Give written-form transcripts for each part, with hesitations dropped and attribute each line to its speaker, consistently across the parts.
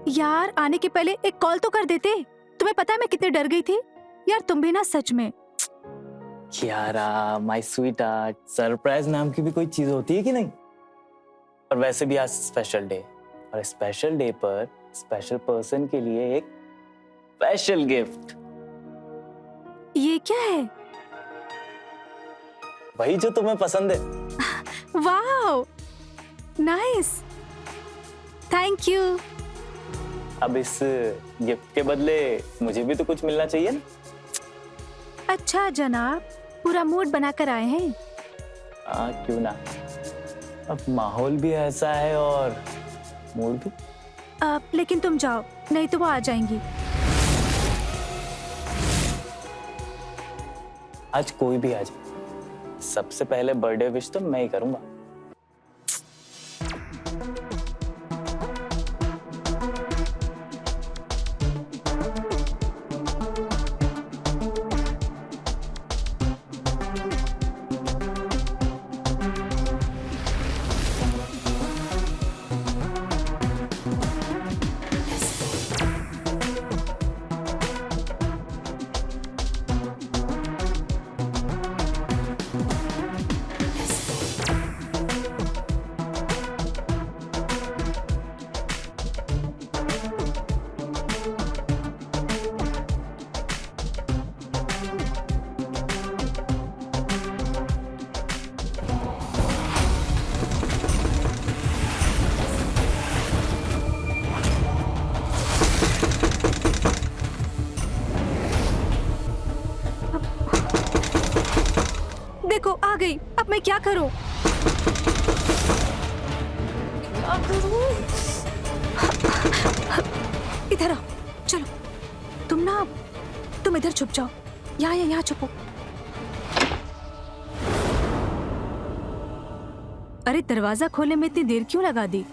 Speaker 1: यार आने के पहले एक कॉल तो कर देते। तुम्हें पता है मैं कितनी डर गई थी। यार तुम भी ना सच में।
Speaker 2: Kiara my sweet heart, surprise नाम की भी कोई चीज होती है कि नहीं? और वैसे भी आज स्पेशल डे, और स्पेशल डे पर स्पेशल पर्सन के लिए एक स्पेशल गिफ्ट।
Speaker 1: ये क्या है?
Speaker 2: वही जो तुम्हें पसंद है।
Speaker 1: Wow, nice, thank you.
Speaker 2: अब इस गिफ्ट के बदले मुझे भी तो कुछ मिलना चाहिए ना?
Speaker 1: अच्छा जनाब, पूरा मूड बनाकर आए हैं।
Speaker 2: हाँ क्यों ना, अब माहौल भी ऐसा है और मूड भी।
Speaker 1: लेकिन तुम जाओ, नहीं तो वो आ जाएंगी।
Speaker 2: आज कोई भी आ जाए, सबसे पहले बर्थडे विश तो मैं ही करूंगा।
Speaker 1: देखो आ गई, अब मैं क्या करूं? इधर आओ, चलो। तुम इधर छुप जाओ। यहाँ छुपो। अरे दरवाजा खोलने में इतनी देर क्यों लगा दी?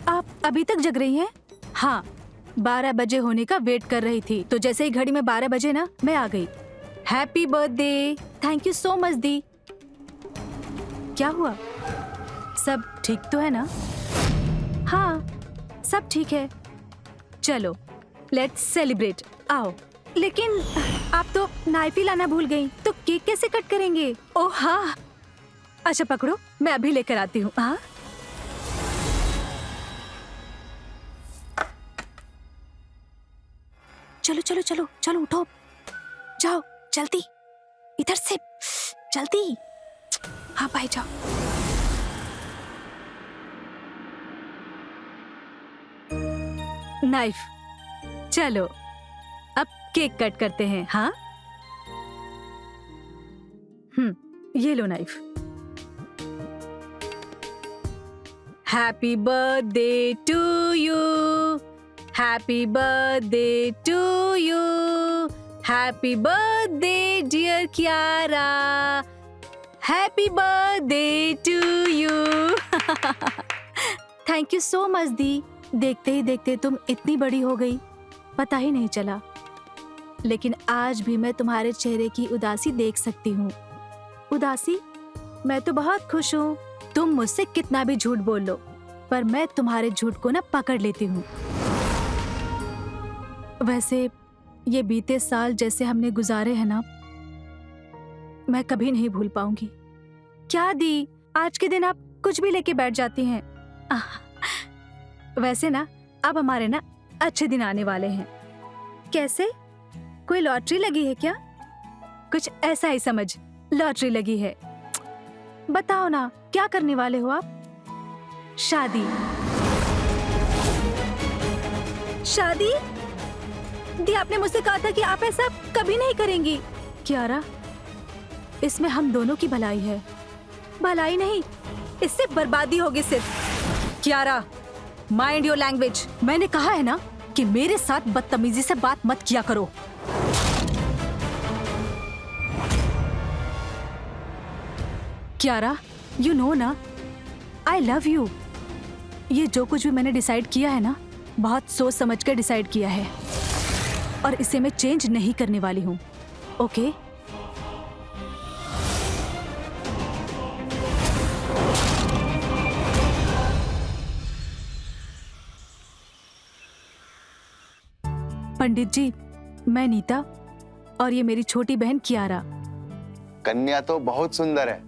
Speaker 1: आप अभी तक जग रही हैं? हाँ, 12 बजे होने का वेट कर रही थी, तो जैसे ही घड़ी में 12 बजे ना, मैं आ गई। Happy birthday, thank you so much दी। क्या हुआ? सब ठीक तो है ना? हाँ, सब ठीक है। चलो लेट्स सेलिब्रेट, आओ। लेकिन आप तो नाइफ ही लाना भूल गई, तो केक कैसे कट करेंगे? ओह हाँ, अच्छा पकड़ो, मैं अभी लेकर आती हूँ। हाँ चलो चलो चलो चलो, उठो, जाओ जल्दी, इधर से जल्दी। हाँ भाई जाओ। नाइफ, चलो अब केक कट करते हैं। हाँ ये लो knife. Happy birthday to you, happy birthday to you, happy birthday dear Kiara, happy birthday to you. Thank you so much दी। देखते ही देखते तुम इतनी बड़ी हो गई, पता ही नहीं चला। लेकिन आज भी मैं तुम्हारे चेहरे की उदासी देख सकती हूँ। उदासी? मैं तो बहुत खुश हूँ। तुम मुझसे कितना भी झूठ बोल लो, पर मैं तुम्हारे झूठ को ना पकड़ लेती हूँ। वैसे ये बीते साल जैसे हमने गुजारे हैं ना, मैं कभी नहीं भूल पाऊंगी। क्या दी, आज के दिन आप कुछ भी लेके बैठ जाती हैं। वैसे ना अब हमारे ना अच्छे दिन आने वाले हैं। कैसे? कोई लॉटरी लगी है क्या? कुछ ऐसा ही समझ, लॉटरी लगी है। बताओ ना, क्या करने वाले हो आप? शादी। शादी? दी, आपने मुझसे कहा था कि आप ऐसा कभी नहीं करेंगी। कियारा, इसमें हम दोनों की भलाई है। भलाई नहीं, इससे बर्बादी होगी सिर्फ। Kiara, mind your language. मैंने कहा है ना कि मेरे साथ बदतमीजी से बात मत किया करो। कियारा, यू नो ना, आई लव यू। ये जो कुछ भी मैंने डिसाइड किया है ना, बहुत सोच समझ कर डिसाइड किया है, और इसे मैं चेंज नहीं करने वाली हूँ। ओके? पंडित जी, मैं नीता और ये मेरी छोटी बहन कियारा।
Speaker 3: कन्या तो बहुत सुंदर है,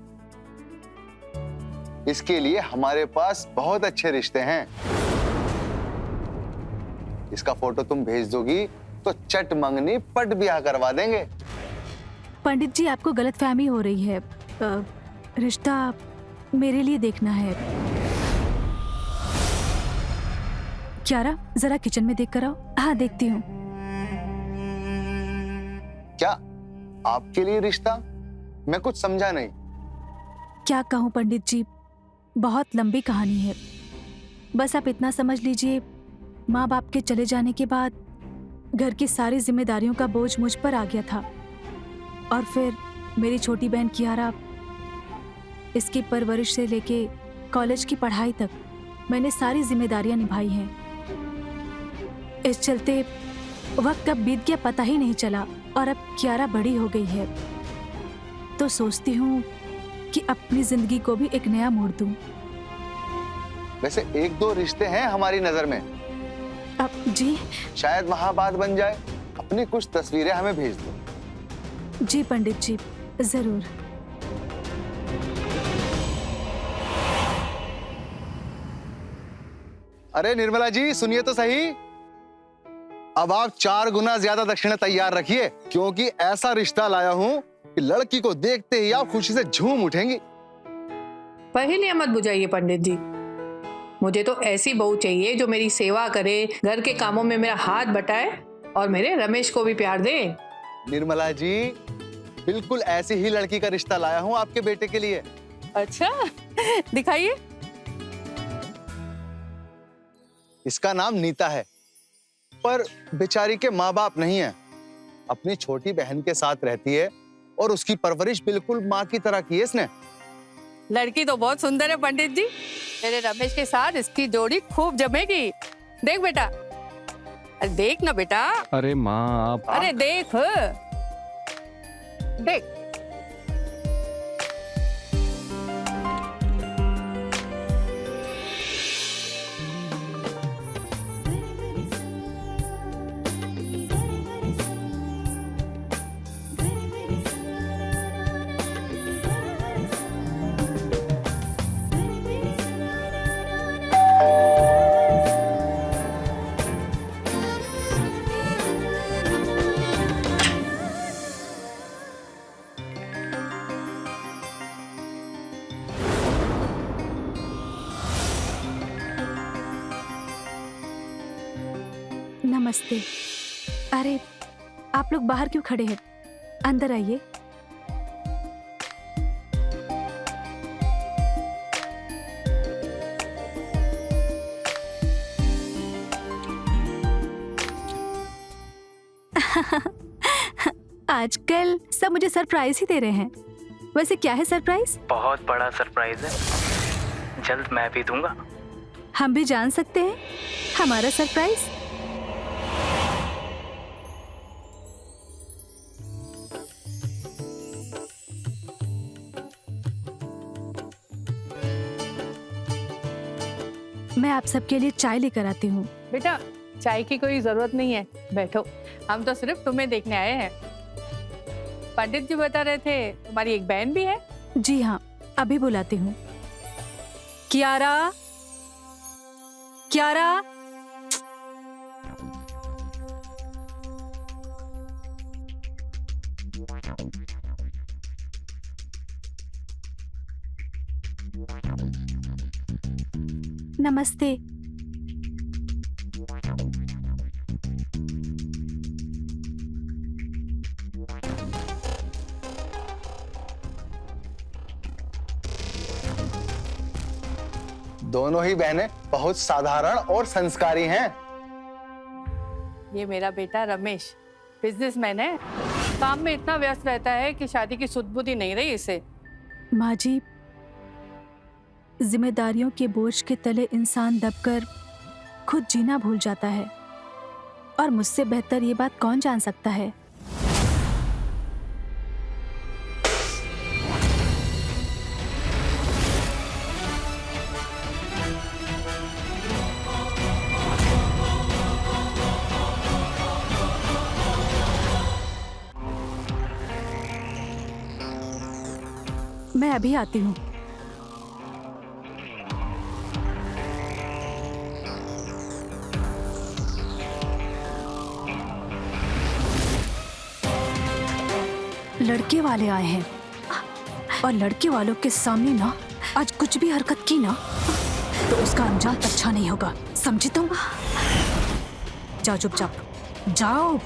Speaker 3: इसके लिए हमारे पास बहुत अच्छे रिश्ते हैं। इसका फोटो तुम भेज दोगी तो चट मंगनी पट ब्याह करवा देंगे।
Speaker 1: पंडित जी, आपको गलतफहमी हो रही है। रिश्ता मेरे लिए देखना है। कियारा, जरा किचन में देख कर आओ। हाँ, देखती हूँ।
Speaker 3: क्या आपके लिए रिश्ता? मैं कुछ समझा नहीं।
Speaker 1: क्या कहूँ पंडित जी, बहुत लंबी कहानी है। बस आप इतना समझ लीजिए, माँ बाप के चले जाने के बाद घर की सारी जिम्मेदारियों का बोझ मुझ पर आ गया था। और फिर मेरी छोटी बहन कियारा, इसकी परवरिश से लेके कॉलेज की पढ़ाई तक मैंने सारी जिम्मेदारियां निभाई हैं। इस चलते वक्त कब बीत गया पता ही नहीं चला, और अब कियारा बड़ी हो गई है तो सोचती हूँ कि अपनी जिंदगी को भी एक नया मोड़ दूं।
Speaker 3: वैसे एक दो रिश्ते हैं हमारी नजर में।
Speaker 1: अब जी?
Speaker 3: शायद वहां बात बन जाए। अपनी कुछ तस्वीरें हमें भेज दो।
Speaker 1: जी पंडित जी, जरूर।
Speaker 3: अरे निर्मला जी, सुनिए तो सही। अब आप 4 गुना ज्यादा दक्षिणा तैयार रखिए, क्योंकि ऐसा रिश्ता लाया हूं कि लड़की को देखते ही आप खुशी से झूम उठेंगी।
Speaker 4: पहेलियां मत बुझाइए पंडित जी। मुझे तो ऐसी बहू चाहिए जो मेरी सेवा करे, घर के कामों में मेरा हाथ बटाए और मेरे रमेश को भी प्यार दे।
Speaker 3: निर्मला जी, बिल्कुल ऐसी ही लड़की का रिश्ता लाया हूं आपके बेटे के लिए।
Speaker 4: अच्छा, दिखाइए।
Speaker 3: इसका नाम नीता है, पर बेचारी के माँ बाप नहीं है। अपनी छोटी बहन के साथ रहती है और उसकी परवरिश बिल्कुल माँ की तरह की है इसने।
Speaker 4: लड़की तो बहुत सुंदर है पंडित जी। मेरे रमेश के साथ इसकी जोड़ी खूब जमेगी। देख बेटा, अरे देख ना बेटा।
Speaker 5: अरे माँ आप।
Speaker 4: अरे देख देख।
Speaker 1: नमस्ते। अरे, आप लोग बाहर क्यों खड़े हैं? अंदर आइए। आजकल सब मुझे सरप्राइज ही दे रहे हैं। वैसे क्या है सरप्राइज?
Speaker 2: बहुत बड़ा सरप्राइज है, जल्द मैं भी दूंगा।
Speaker 1: हम भी जान सकते हैं हमारा सरप्राइज? मैं आप सबके लिए चाय लेकर आती हूँ।
Speaker 4: बेटा, चाय की कोई जरूरत नहीं है, बैठो। हम तो सिर्फ तुम्हें देखने आए हैं। पंडित जी बता रहे थे तुम्हारी एक बहन भी है।
Speaker 1: जी हाँ, अभी बुलाती हूँ। कियारा, कियारा। नमस्ते।
Speaker 3: दोनों ही बहनें बहुत साधारण और संस्कारी हैं।
Speaker 4: ये मेरा बेटा रमेश बिजनेसमैन है। काम में इतना व्यस्त रहता है कि शादी की सुध-बुद्धि नहीं रही इसे।
Speaker 1: माँ जी, जिम्मेदारियों के बोझ के तले इंसान दबकर खुद जीना भूल जाता है, और मुझसे बेहतर ये बात कौन जान सकता है। मैं अभी आती हूँ। लड़के वाले आए हैं और लड़के वालों के सामने ना आज कुछ भी हरकत की ना तो उसका अंजाम अच्छा नहीं होगा, समझे तुम? जाओ चुपचाप जाओ।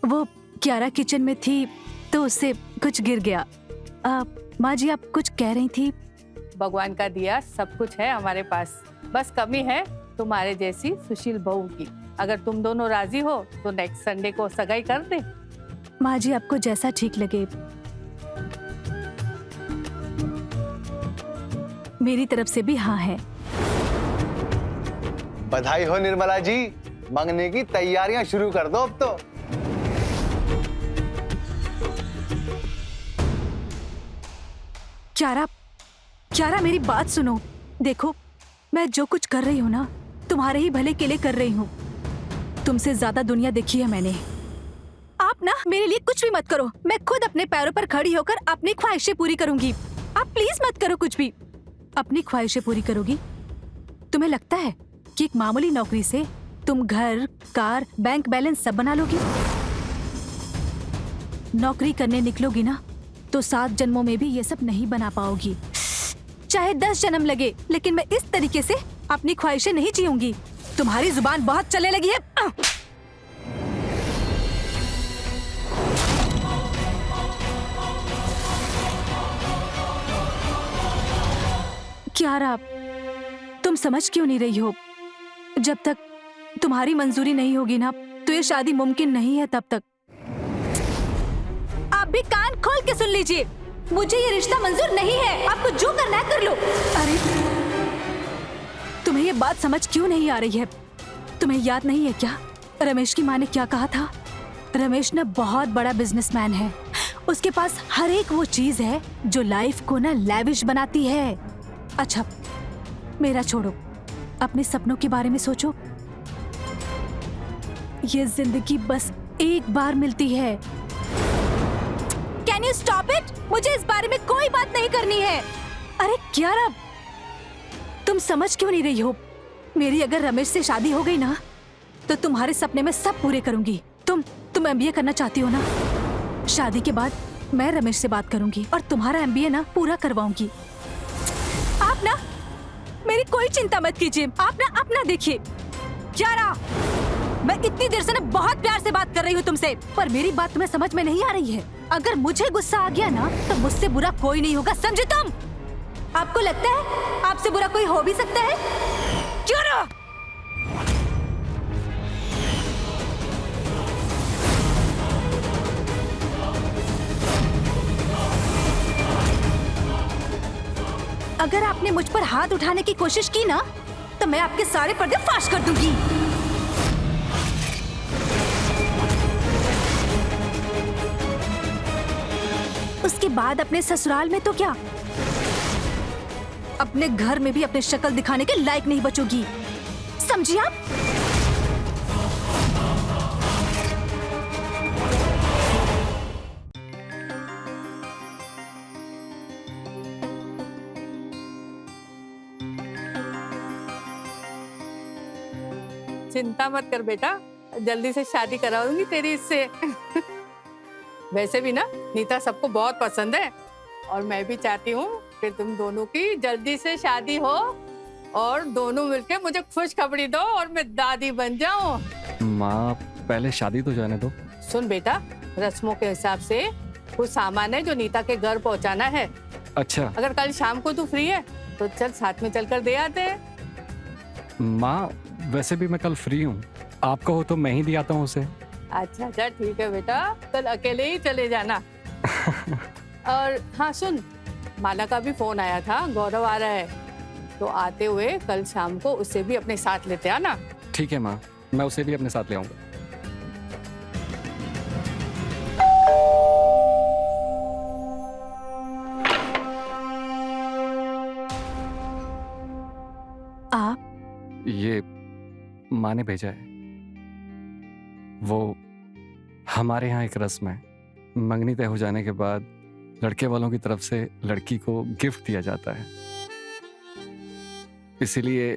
Speaker 1: वो क्यारा किचन में थी तो उससे कुछ गिर गया। माँ जी आप कुछ कह रही थी?
Speaker 4: भगवान का दिया सब कुछ है हमारे पास, बस कमी है तुम्हारे जैसी सुशील बहू की। अगर तुम दोनों राजी हो तो नेक्स्ट संडे को सगाई कर दे।
Speaker 1: माँ जी आपको जैसा ठीक लगे। मेरी तरफ से भी हाँ है।
Speaker 3: बधाई हो निर्मला जी, मंगने की तैयारियां शुरू कर दो अब तो।
Speaker 1: क्यारा, क्यारा मेरी बात सुनो। देखो मैं जो कुछ कर रही हूँ ना तुम्हारे ही भले के लिए कर रही हूँ। तुमसे ज्यादा दुनिया देखी है मैंने। आप ना मेरे लिए कुछ भी मत करो, मैं खुद अपने पैरों पर खड़ी होकर अपनी ख्वाहिशें पूरी करूंगी। आप प्लीज मत करो कुछ भी। अपनी ख्वाहिशें पूरी करोगी? तुम्हें लगता है कि एक मामूली नौकरी से तुम घर, कार, बैंक बैलेंस सब बना लोगी? नौकरी करने निकलोगी ना तो 7 जन्मों में भी ये सब नहीं बना पाओगी। चाहे 10 जन्म लगे, लेकिन मैं इस तरीके से अपनी ख्वाहिशें नहीं जीऊंगी। तुम्हारी जुबान बहुत चलने लगी है। क्यारा, तुम समझ क्यों नहीं रही हो? जब तक तुम्हारी मंजूरी नहीं होगी ना तो ये शादी मुमकिन नहीं है। तब तक आप भी कान खोल के सुन लीजिए, मुझे ये रिश्ता मंजूर नहीं है। आपको जो करना है कर लो। अरे तुम्हें ये बात समझ क्यों नहीं आ रही है? तुम्हें याद नहीं है क्या रमेश की माँ ने क्या कहा था? रमेश ना बहुत बड़ा बिजनेसमैन है, उसके पास हर एक वो चीज है जो लाइफ को ना लैविश बनाती है। अच्छा मेरा छोड़ो, अपने सपनों के बारे में सोचो। ये जिंदगी बस एक बार मिलती है। Can you stop it? मुझे इस बारे में कोई बात नहीं करनी है। अरे क्यारा, तुम समझ क्यों नहीं रही हो? मेरी अगर रमेश से शादी हो गई ना तो तुम्हारे सपने में सब पूरे करूंगी। तुम एमबीए करना चाहती हो ना? शादी के बाद मैं रमेश से बात करूंगी और तुम्हारा एमबीए ना पूरा करवाऊंगी। आप ना मेरी कोई चिंता मत कीजिए, आप ना अपना देखिए। क्यारा, मैं इतनी देर से ना बहुत प्यार से बात कर रही हूँ तुमसे, पर मेरी बात तुम्हें समझ में नहीं आ रही है। अगर मुझे गुस्सा आ गया ना तो मुझसे बुरा कोई नहीं होगा, समझे तुम? आपको लगता है आपसे बुरा कोई हो भी सकता है? क्यारा! अगर आपने मुझ पर हाथ उठाने की कोशिश की ना तो मैं आपके सारे पर्दे फाश कर दूंगी। उसके बाद अपने ससुराल में तो क्या, अपने घर में भी अपने शक्ल दिखाने के लायक नहीं बचोगी, समझी आप?
Speaker 4: चिंता मत कर बेटा, जल्दी से शादी कराऊंगी तेरी इससे। वैसे भी ना नीता सबको बहुत पसंद है और मैं भी चाहती हूँ कि तुम दोनों की जल्दी से शादी हो और दोनों मिलके मुझे खुशखबरी दो और मैं दादी बन जाऊं।
Speaker 5: माँ पहले शादी तो जाने दो।
Speaker 4: सुन बेटा, रस्मों के हिसाब से कुछ सामान है जो नीता के घर पहुँचाना है।
Speaker 5: अच्छा
Speaker 4: अगर कल शाम को तू फ्री है तो चल साथ में चलकर दे आते हैं।
Speaker 5: माँ, वैसे भी मैं कल फ्री हूँ, आप कहो तो मैं ही दे आता हूँ उसे।
Speaker 4: अच्छा अच्छा ठीक है बेटा, कल अकेले ही चले जाना। और हाँ सुन, माला का भी फोन आया था, गौरव आ रहा है, तो आते हुए कल शाम को उसे भी अपने साथ लेते आना।
Speaker 5: ठीक है माँ, मैं उसे भी अपने साथ ले आऊंगा। ये माँ ने भेजा है। वो हमारे यहाँ एक रस्म है, मंगनी तय हो जाने के बाद लड़के वालों की तरफ से लड़की को गिफ्ट दिया जाता है। इसीलिए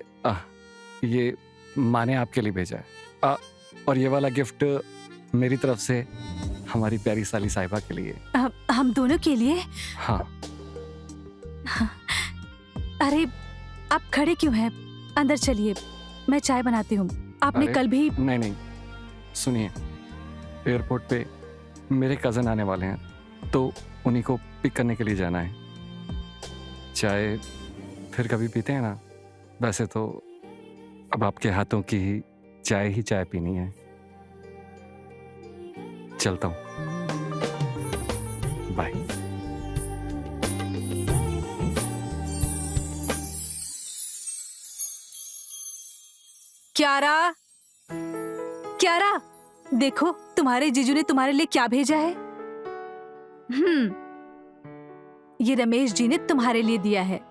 Speaker 5: ये माँ ने आपके लिए भेजा है। और ये वाला गिफ्ट मेरी तरफ से हमारी प्यारी साली साहिबा के लिए।
Speaker 1: हम दोनों के लिए?
Speaker 5: हाँ।
Speaker 1: अरे आप खड़े क्यों हैं? अंदर चलिए, मैं चाय बनाती हूँ। आपने
Speaker 5: अरे,
Speaker 1: कल भी...
Speaker 5: नहीं, सुनिए, एयरपोर्ट पे मेरे कज़न आने वाले हैं, तो उन्हीं को पिक करने के लिए जाना है। चाय फिर कभी पीते हैं ना। वैसे तो अब आपके हाथों की ही चाय पीनी है। चलता हूँ, बाय।
Speaker 1: क्यारा, क्यारा, देखो तुम्हारे जीजू ने तुम्हारे लिए क्या भेजा है। ये रमेश जी ने तुम्हारे लिए दिया है।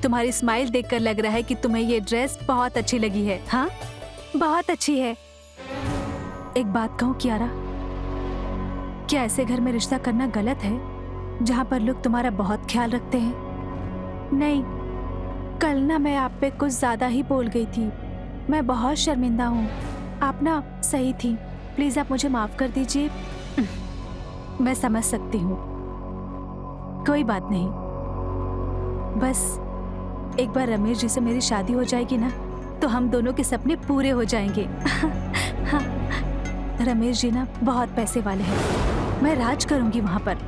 Speaker 1: तुम्हारी स्माइल देखकर लग रहा है कि तुम्हें ये ड्रेस बहुत अच्छी लगी है। हाँ, बहुत अच्छी है। एक बात कहूँ क्यारा, क्या ऐसे घर में रिश्ता करना गलत है जहाँ पर लोग तुम्हारा बहुत ख्याल रखते हैं? नहीं, कल ना मैं आप पे कुछ ज्यादा ही बोल गई थी। मैं बहुत शर्मिंदा हूँ। आप ना सही थी। प्लीज आप मुझे माफ कर दीजिए। मैं समझ सकती हूँ, कोई बात नहीं। बस एक बार रमेश जी से मेरी शादी हो जाएगी ना, तो हम दोनों के सपने पूरे हो जाएंगे। हाँ, रमेश जी ना बहुत पैसे वाले हैं। मैं राज करूंगी वहाँ पर,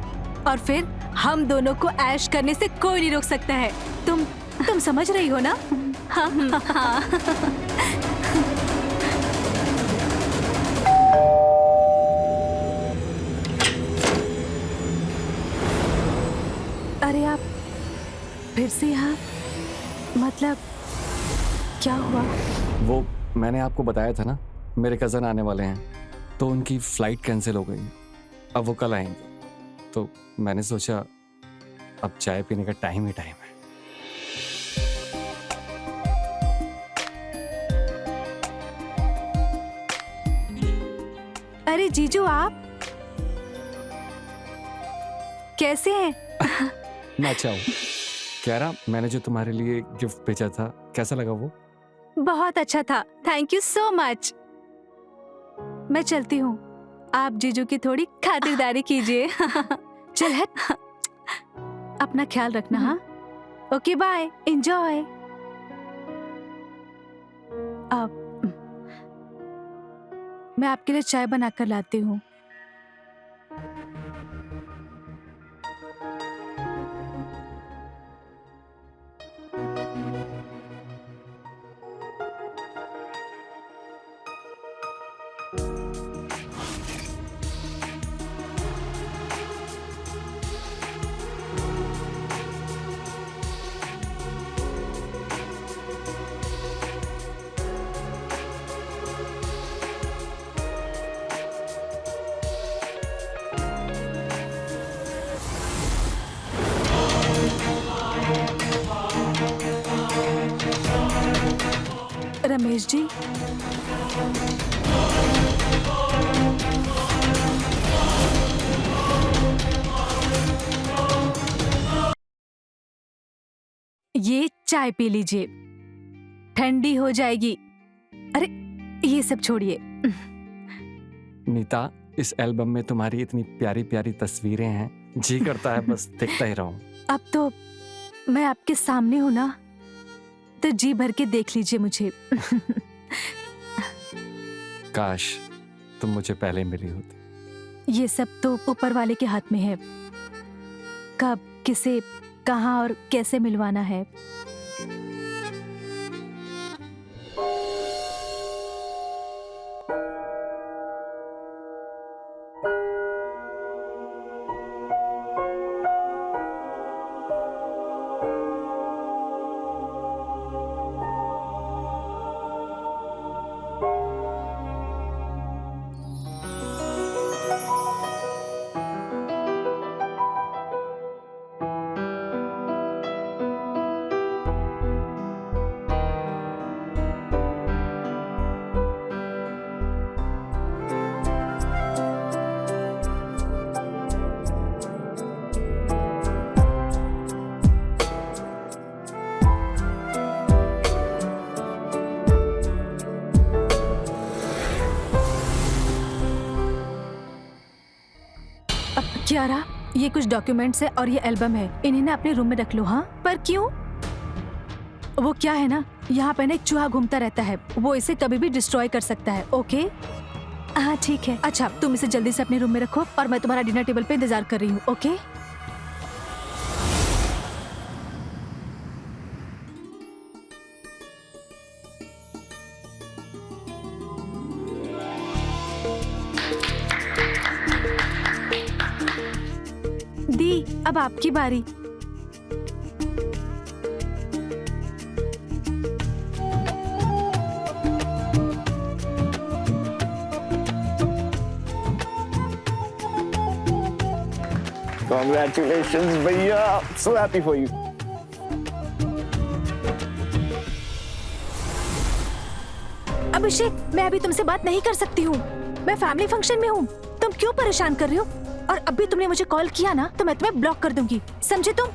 Speaker 1: और फिर हम दोनों को ऐश करने से कोई नहीं रोक सकता है। तुम समझ रही हो ना? हाँ, हाँ। अरे आप फिर से यहाँ? मतलब क्या हुआ?
Speaker 5: वो मैंने आपको बताया था ना, मेरे कज़न आने वाले हैं, तो उनकी फ़्लाइट कैंसिल हो गई। अब वो कल आएंगे, तो मैंने सोचा अब चाय पीने का टाइम ही टाइम है।
Speaker 1: अरे जीजू, आप कैसे हैं?
Speaker 5: मैं अच्छा हूँ। क्यारा, मैंने जो तुम्हारे लिए गिफ्ट भेजा था, कैसा लगा वो?
Speaker 1: बहुत अच्छा था, थैंक यू सो मच। मैं चलती हूँ, आप जीजू की थोड़ी खातिरदारी कीजिए। चल हट, अपना ख्याल रखना। हाँ, ओके, बाय, एंजॉय। अब मैं आपके लिए चाय बनाकर लाती हूँ। रमेश जी, ये चाय पी लीजिए, ठंडी हो जाएगी। अरे ये सब छोड़िए।
Speaker 5: नीता, इस एल्बम में तुम्हारी इतनी प्यारी प्यारी तस्वीरें हैं, जी करता है बस देखता ही रहूं।
Speaker 1: अब तो मैं आपके सामने हूं ना, तो जी भर के देख लीजिए मुझे।
Speaker 5: काश तुम मुझे पहले मिली होती।
Speaker 1: ये सब तो ऊपर वाले के हाथ में है, कब किसे कहाँ और कैसे मिलवाना है। क्यारा, ये कुछ डॉक्यूमेंट्स है और ये एल्बम है, इन्हें ना अपने रूम में रख लो। हाँ, पर क्यों? वो क्या है ना, यहाँ पे ना एक चूहा घूमता रहता है, वो इसे कभी भी डिस्ट्रॉय कर सकता है। ओके? हाँ ठीक है। अच्छा, तुम इसे जल्दी से अपने रूम में रखो और मैं तुम्हारा डिनर टेबल पे इंतजार कर रही हूँ। ओके? दी, अब आपकी बारी।
Speaker 2: Congratulations, भैया, so happy for you.
Speaker 1: अभिषेक, मैं अभी तुमसे बात नहीं कर सकती हूँ, मैं फैमिली फंक्शन में हूँ। तुम क्यों परेशान कर रही हो? और अभी तुमने मुझे कॉल किया ना, तो मैं तुम्हें ब्लॉक कर दूंगी, समझे तुम?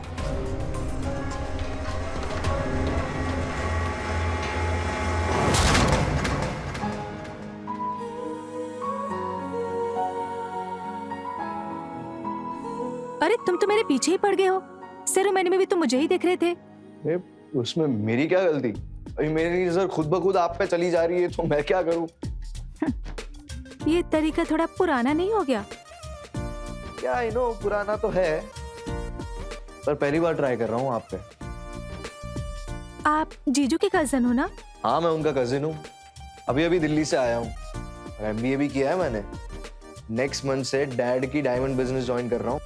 Speaker 1: अरे तुम तो मेरे पीछे ही पड़ गए हो। सेरेमनी में भी तुम मुझे ही देख रहे थे।
Speaker 6: उसमें मेरी क्या गलती? अभी मेरी नजर खुद ब खुद आप पे चली जा रही है, तो मैं क्या करूं?
Speaker 1: ये तरीका थोड़ा पुराना नहीं हो गया?
Speaker 6: क्या आई नो, पुराना तो है, पर पहली बार ट्राई कर रहा हूँ आप पे।
Speaker 1: आप जीजू के कजन हो ना?
Speaker 6: हाँ, मैं उनका कजिन हूँ। अभी अभी दिल्ली से आया हूँ और एमबीए भी किया है मैंने। नेक्स्ट मंथ से डैड की डायमंड बिजनेस ज्वाइन कर रहा हूँ।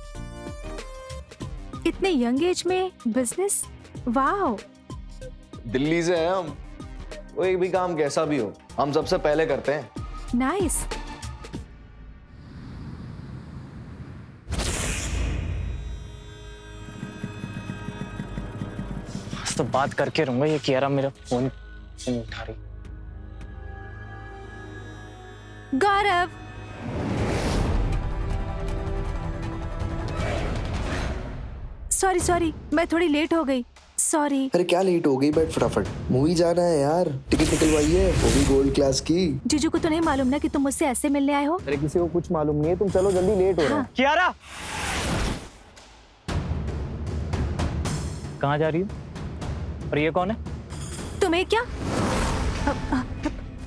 Speaker 1: इतने यंग एज में बिजनेस? वाओ!
Speaker 6: दिल्ली से हैं हम, कोई भी काम कैसा भी हो हम सबसे पहले करते हैं।
Speaker 1: नाइस।
Speaker 2: तो बात करके रहूंगा, ये कियारा मेरा फोन नहीं उठा रही।
Speaker 1: गौरव, सॉरी, मैं थोड़ी लेट हो गई, सॉरी।
Speaker 7: अरे क्या लेट हो गई, बैठ फटाफट, मूवी जाना है यार, टिकट निकलवाइए, वो भी गोल्ड क्लास की।
Speaker 1: जीजू को तो नहीं मालूम ना कि तुम मुझसे ऐसे मिलने आए हो।
Speaker 6: अरे किसी को कुछ मालूम नहीं है, तुम चलो जल्दी, लेट हो रहा है।
Speaker 2: कियारा, कहाँ जा रही हो? और ये कौन है?
Speaker 1: तुम्हें क्या?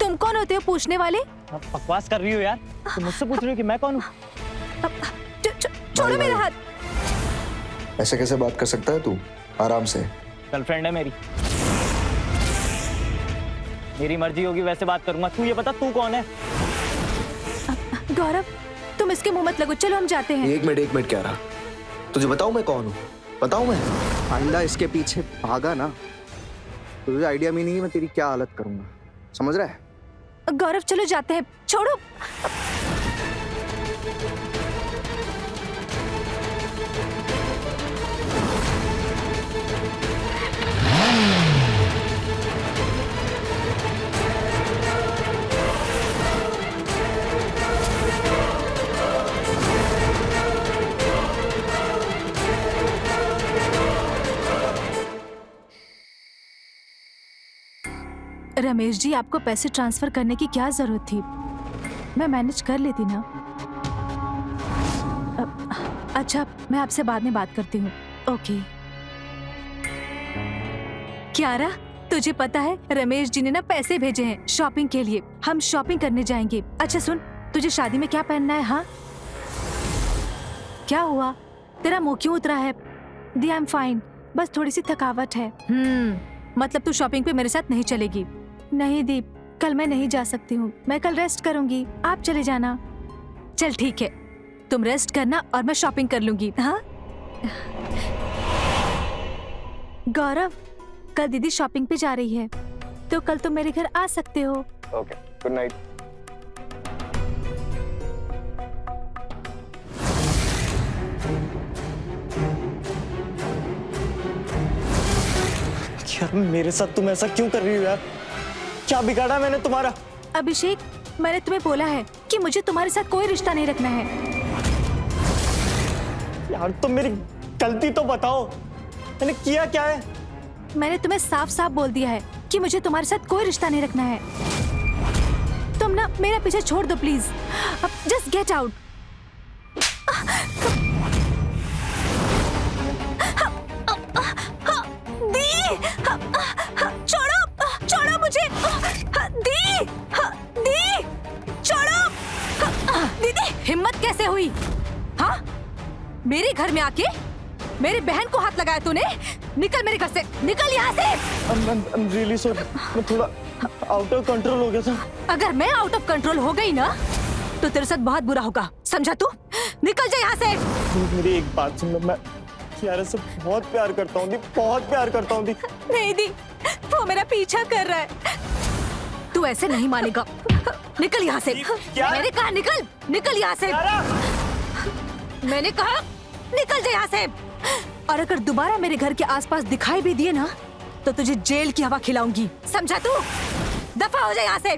Speaker 1: तुम कौन होते हो पूछने वाले?
Speaker 2: आप बकवास कर रही हो यार, तुम मुझसे पूछ रही हो कि मैं कौन हूँ?
Speaker 1: छोड़ो मेरा हाथ।
Speaker 7: ऐसे कैसे बात कर सकता है तू? आराम से।
Speaker 2: गर्लफ्रेंड है मेरी, मेरी मर्जी होगी वैसे बात करूंगा। तू ये बता, तू कौन है?
Speaker 1: गौरव, तुम इसके मुंह मत लगो, चलो हम जाते हैं।
Speaker 7: एक मिनट क्या रहा, तुझे बताऊं मैं कौन हूँ? बताऊं मैं? आइंदा इसके पीछे भागा ना, तो तुझे आइडिया भी नहीं है मैं तेरी क्या हालत करूंगा, समझ रहा है?
Speaker 1: गौरव चलो जाते हैं, छोड़ो। रमेश जी, आपको पैसे ट्रांसफर करने की क्या जरूरत थी? मैं मैनेज कर लेती ना। अच्छा, मैं आपसे बाद में बात करती हूँ। ओके। क्यारा, तुझे पता है रमेश जी ने ना पैसे भेजे हैं शॉपिंग के लिए, हम शॉपिंग करने जाएंगे। अच्छा सुन, तुझे शादी में क्या पहनना है? हाँ, क्या हुआ? तेरा मुंह क्यों उतरा है? दी, आई एम फाइन, बस थोड़ी सी थकावट है। मतलब तू शॉपिंग पे मेरे साथ नहीं चलेगी? नहीं दीप, कल मैं नहीं जा सकती हूँ, मैं कल रेस्ट करूंगी, आप चले जाना। चल ठीक है, तुम रेस्ट करना और मैं शॉपिंग कर लूंगी। हाँ गौरव, कल दीदी शॉपिंग पे जा रही है, तो कल तुम मेरे घर आ सकते हो।
Speaker 6: Okay, good night.
Speaker 2: यार मेरे साथ तुम ऐसा क्यों कर रही हो यार? क्या बिगाड़ा मैंने तुम्हारा?
Speaker 1: अभिषेक, मैंने तुम्हें बोला है कि मुझे तुम्हारे साथ कोई रिश्ता नहीं रखना है।
Speaker 2: यार तुम मेरी गलती तो बताओ, मैंने किया क्या है?
Speaker 1: मैंने तुम्हें साफ साफ बोल दिया है कि मुझे तुम्हारे साथ कोई रिश्ता नहीं रखना है। तुम ना मेरा पीछे छोड़ दो प्लीज, जस्ट गेट आउट। दी, छोड़ो, छोड़ो मुझे, दी, दी, छोड़ो। दीदी, हिम्मत कैसे हुई? हाँ, मेरे घर में आके मेरी बहन को हाथ लगाया तूने? निकल मेरे घर से, निकल यहाँ से।
Speaker 2: I'm really sorry, मैं थोड़ा आउट ऑफ कंट्रोल हो गया था।
Speaker 1: अगर मैं आउट ऑफ कंट्रोल हो गई ना तो तेरे साथ बहुत बुरा होगा, समझा तू? निकल जा यहाँ से।
Speaker 2: मेरी एक बात सुन लो, मैं कियारा से बहुत प्यार करता हूँ दी, बहुत प्यार करता हूँ दी।
Speaker 1: नहीं दी, वो मेरा पीछा कर रहा है। तू ऐसे नहीं मानेगा। निकल यहाँ से। मैंने कहा निकल, निकल यहाँ से। मैंने कहा निकल जा यहाँ से। और अगर दोबारा मेरे घर के आसपास दिखाई भी दिए ना तो तुझे जेल की हवा खिलाऊंगी, समझा तू? दफा हो जा यहाँ से।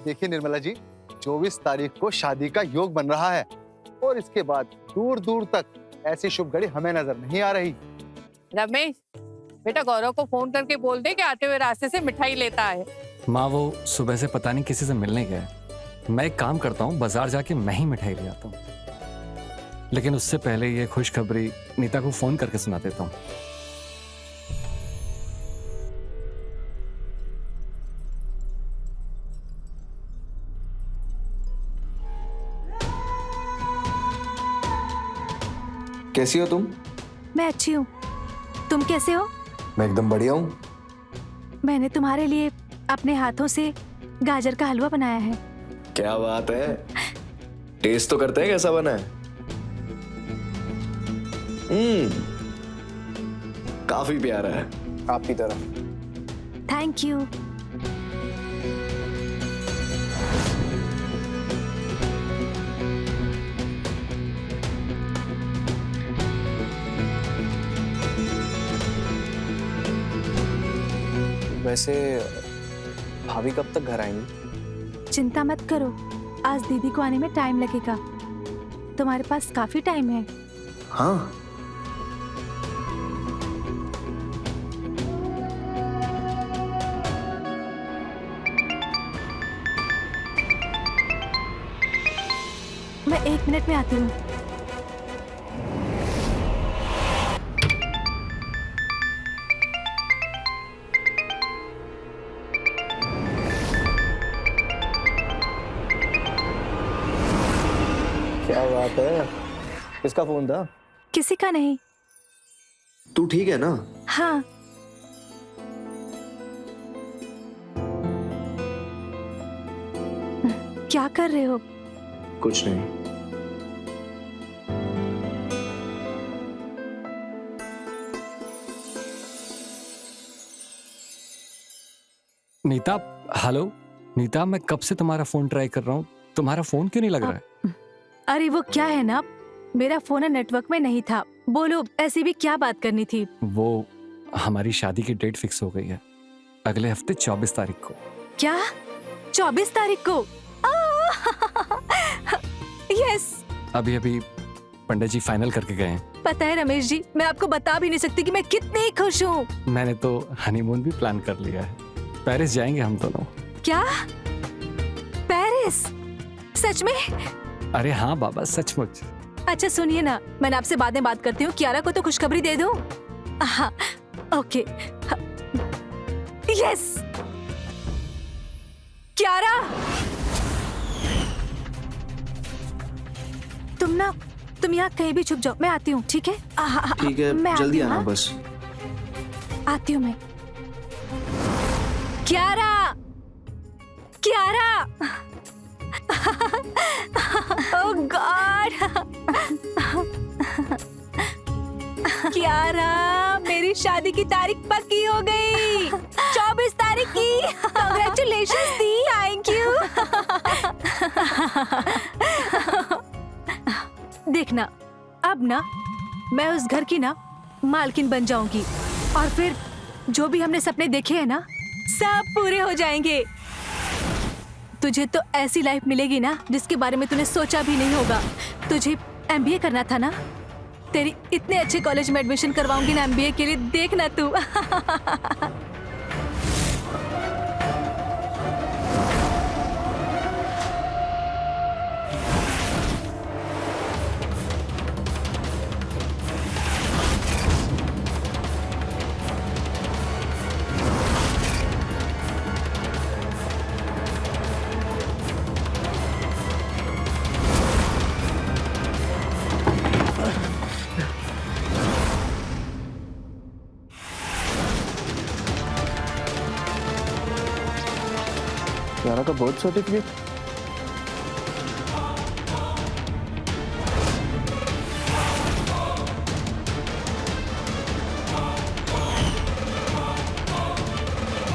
Speaker 3: देखिए निर्मला जी, 24 तारीख को शादी का योग बन रहा है और इसके बाद दूर दूर तक ऐसी शुभ घड़ी हमें नजर नहीं आ रही।
Speaker 4: रमेश, बेटा गौरव को फोन करके बोल दे कि आते हुए रास्ते से मिठाई लेता है।
Speaker 5: माँ वो सुबह से पता नहीं किसी से मिलने गया है। मैं एक काम करता हूँ, बाजार जाके मैं ही मिठाई ले आता हूँ। लेकिन उससे पहले ये खुशखबरी नीता को फोन करके सुना देता हूँ।
Speaker 6: कैसी हो तुम?
Speaker 1: मैं अच्छी हूँ, तुम कैसे हो?
Speaker 6: मैं एकदम बढ़िया हूँ।
Speaker 1: मैंने तुम्हारे लिए अपने हाथों से गाजर का हलवा बनाया है।
Speaker 6: क्या बात है, टेस्ट तो करते हैं कैसा बना है। काफी प्यारा है, आपकी तरह।
Speaker 1: Thank you.
Speaker 6: वैसे भाभी कब तक घर आएंगी?
Speaker 1: चिंता मत करो, आज दीदी को आने में टाइम लगेगा। तुम्हारे पास काफी टाइम है।
Speaker 6: हाँ,
Speaker 1: मैं 1 मिनट में आती हूँ।
Speaker 6: क्या बात है, किसका फोन था?
Speaker 1: किसी का नहीं।
Speaker 6: तू ठीक है ना?
Speaker 1: हाँ, क्या कर रहे हो?
Speaker 6: कुछ नहीं।
Speaker 5: नीता, हेलो नीता, मैं कब से तुम्हारा फोन ट्राई कर रहा हूँ, तुम्हारा फोन क्यों नहीं लग रहा है?
Speaker 1: अरे वो क्या है ना, मेरा फोन नेटवर्क में नहीं था। बोलो, ऐसी भी क्या बात करनी थी?
Speaker 5: वो हमारी शादी की डेट फिक्स हो गई है, अगले हफ्ते 24 तारीख को।
Speaker 1: क्या? 24 तारीख को? यस।
Speaker 5: अभी अभी पंडित जी फाइनल करके गए हैं।
Speaker 1: पता है रमेश जी, मैं आपको बता भी नहीं सकती कि मैं कितनी खुश हूँ।
Speaker 5: मैंने तो हनीमून भी प्लान कर लिया है, पेरिस जाएंगे हम दोनों।
Speaker 1: क्या? पेरिस? सच में?
Speaker 5: अरे हाँ बाबा, सचमुच।
Speaker 1: अच्छा सुनिए ना, मैंने आपसे बाद में बात करती हूँ। कियारा को तो खुशखबरी दे दूँ? हाँ, ओके। यस। कियारा, तुम यहाँ कहीं भी छुप जाओ, मैं आती हूँ, ठीक है?
Speaker 6: ठीक है,
Speaker 1: मैं
Speaker 6: जल्दी
Speaker 1: आती हूँ,
Speaker 6: आना
Speaker 1: हाँ?
Speaker 6: बस।
Speaker 1: आती हूँ मैं। कियारा, कियारा। ओह गॉड। कियारा, मेरी शादी की तारीख पक्की हो गई, 24 तारीख की। Congratulations the, thank you. देखना, अब ना मैं उस घर की ना मालकिन बन जाऊंगी और फिर जो भी हमने सपने देखे हैं ना, सब पूरे हो जाएंगे। तुझे तो ऐसी लाइफ मिलेगी ना जिसके बारे में तूने सोचा भी नहीं होगा। तुझे MBA करना था ना, तेरी इतने अच्छे कॉलेज में एडमिशन करवाऊंगी ना MBA के लिए, देखना तू।
Speaker 6: यारा का बर्थ सर्टिफिकेट।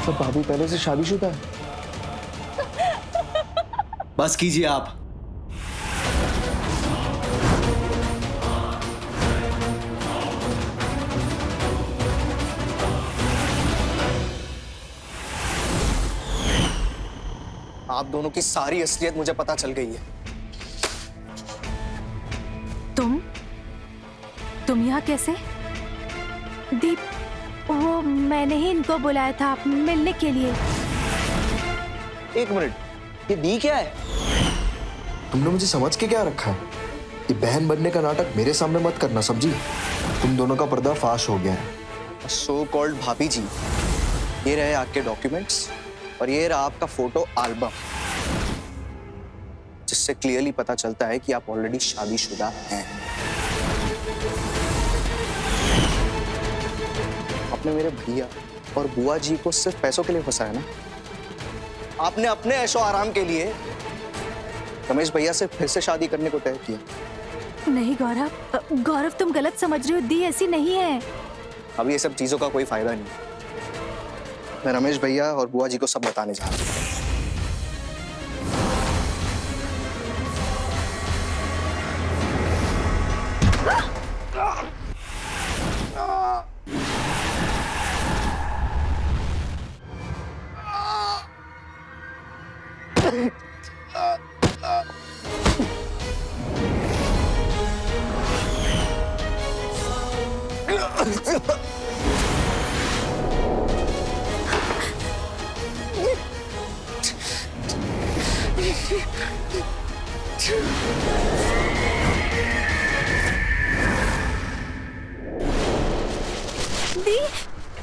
Speaker 6: सब भाभी पहले से शादीशुदा है।
Speaker 7: बस कीजिए आप। आप दोनों की सारी असलियत मुझे पता चल गई है।
Speaker 1: तुम यहाँ कैसे? दीप, वो मैंने ही इनको बुलाया था मिलने के लिए।
Speaker 6: एक मिनट, ये दी क्या है? तुमने मुझे समझ के क्या रखा है? ये बहन बनने का नाटक मेरे सामने मत करना समझी। तुम दोनों का पर्दा फाश हो गया है।
Speaker 7: सो कॉल्ड भाभी जी, ये रहे आपके डॉक्यूमेंट्स और ये रहा आपका फोटो एल्बम, जिससे क्लियरली पता चलता है कि आप ऑलरेडी शादीशुदा हैं। आपने मेरे भैया और बुआ जी को सिर्फ पैसों के लिए फंसाया ना। आपने अपने ऐशो आराम के लिए रमेश भैया से फिर से शादी करने को तय किया।
Speaker 1: नहीं गौरव, तुम गलत समझ रहे हो। दी ऐसी नहीं है।
Speaker 7: अब ये सब चीजों का कोई फायदा नहीं। मैं रमेश भैया और बुआ जी को सब बताने जा रहा हूँ।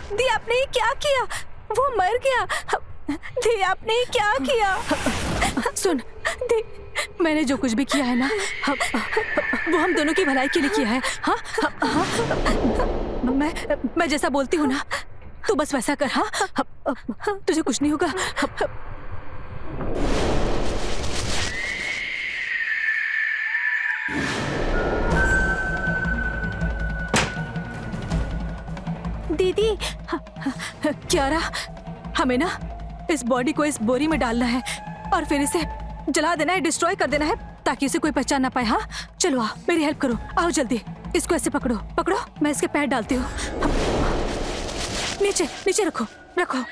Speaker 1: दी आपने ये क्या किया? वो मर गया। दी आपने ये क्या किया? सुन दी, मैंने जो कुछ भी किया है ना, वो हम दोनों की भलाई के लिए किया है। हाँ, मैं जैसा बोलती हूँ ना, तू बस वैसा कर। हाँ, तुझे कुछ नहीं होगा। दीदी, क्यारा, हमें ना इस बॉडी को इस बोरी में डालना है और फिर इसे जला देना है, डिस्ट्रॉय कर देना है, ताकि इसे कोई पहचान ना पाए। हाँ, चलो आओ, मेरी हेल्प करो। आओ जल्दी, इसको ऐसे पकड़ो पकड़ो। मैं इसके पैर डालती हूँ। नीचे नीचे रखो रखो।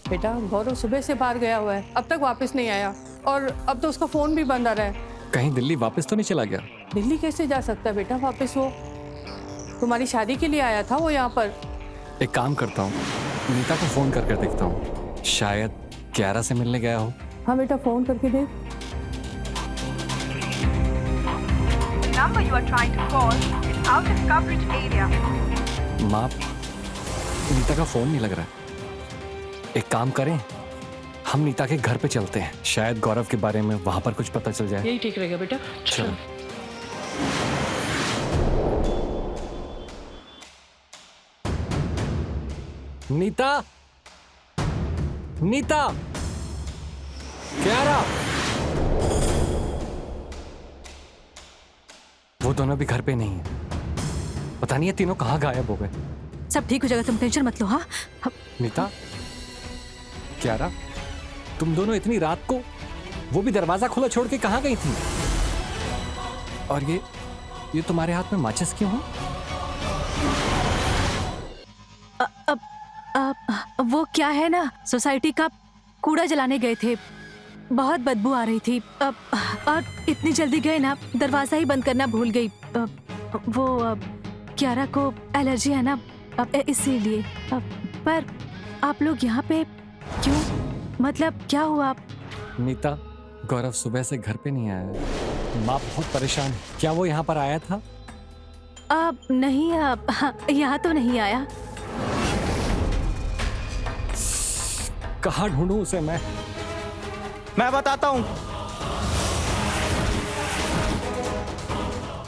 Speaker 4: बेटा, गौरव सुबह से बाहर गया हुआ है, अब तक वापस नहीं आया और अब तो उसका फोन भी बंद आ रहा है।
Speaker 5: कहीं दिल्ली वापस तो नहीं चला गया?
Speaker 4: दिल्ली कैसे जा सकता है बेटा वापस? वो तुम्हारी शादी के लिए आया था वो यहाँ पर।
Speaker 5: एक काम करता हूँ, नीता को फोन करके देखता हूँ, शायद क्यारा से मिलने गया हो।
Speaker 4: हाँ बेटा, फोन करके देख।
Speaker 8: number you are trying to call is out of coverage area.
Speaker 5: माँ, नीता का फोन नहीं लग रहा है। एक काम करें, हम नीता के घर पे चलते हैं, शायद गौरव के बारे में वहां पर कुछ पता चल जाए।
Speaker 4: यही ठीक रहेगा बेटा,
Speaker 5: चलो। नीता, नीता, क्यारा, वो दोनों भी घर पे नहीं है। पता नहीं ये तीनों कहाँ गायब हो गए।
Speaker 1: सब ठीक हो जाएगा, तुम टेंशन मत लो। हाँ
Speaker 5: नीता, क्यारा, तुम दोनों इतनी रात को, वो भी दरवाजा खुला छोड़ के कहाँ गई थी? और ये तुम्हारे हाथ में माचिस क्यों है?
Speaker 1: वो क्या है ना, सोसाइटी का कूड़ा जलाने गए थे, बहुत बदबू आ रही थी। और इतनी जल्दी गए ना, दरवाजा ही बंद करना भूल गई। क्यारा को एलर्जी है ना, इसीलिए। पर आप लोग यहाँ पे क्यों? मतलब क्या हुआ?
Speaker 5: नीता, गौरव सुबह से घर पे नहीं आया। माँ बहुत परेशान है। क्या वो यहाँ पर आया था?
Speaker 1: नहीं, यहाँ तो नहीं आया।
Speaker 5: कहाँ ढूंढूं उसे मैं
Speaker 2: बताता हूँ।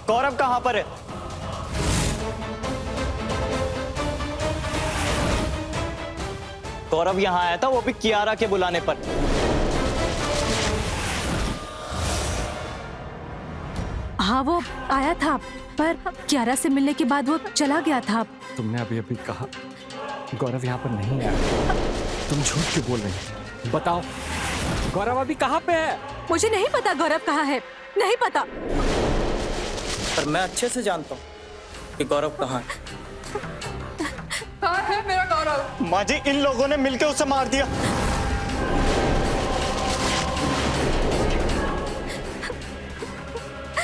Speaker 2: गौरव कहाँ पर है? गौरव यहाँ आया था, वो भी कियारा के बुलाने पर।
Speaker 1: हाँ, वो आया था, पर कियारा से मिलने के बाद वो चला गया था।
Speaker 5: तुमने अभी कहा गौरव यहाँ पर नहीं आया। तुम झूठ क्यों बोल रही हो? बताओ, गौरव अभी कहाँ पे है?
Speaker 1: मुझे नहीं पता गौरव कहाँ है, नहीं पता।
Speaker 2: पर मैं अच्छे से जानता हूँ कि गौरव कहाँ है।
Speaker 4: कहाँ है मेरा गौरव?
Speaker 2: माँ जी, इन लोगों ने मिलकर उसे मार दिया।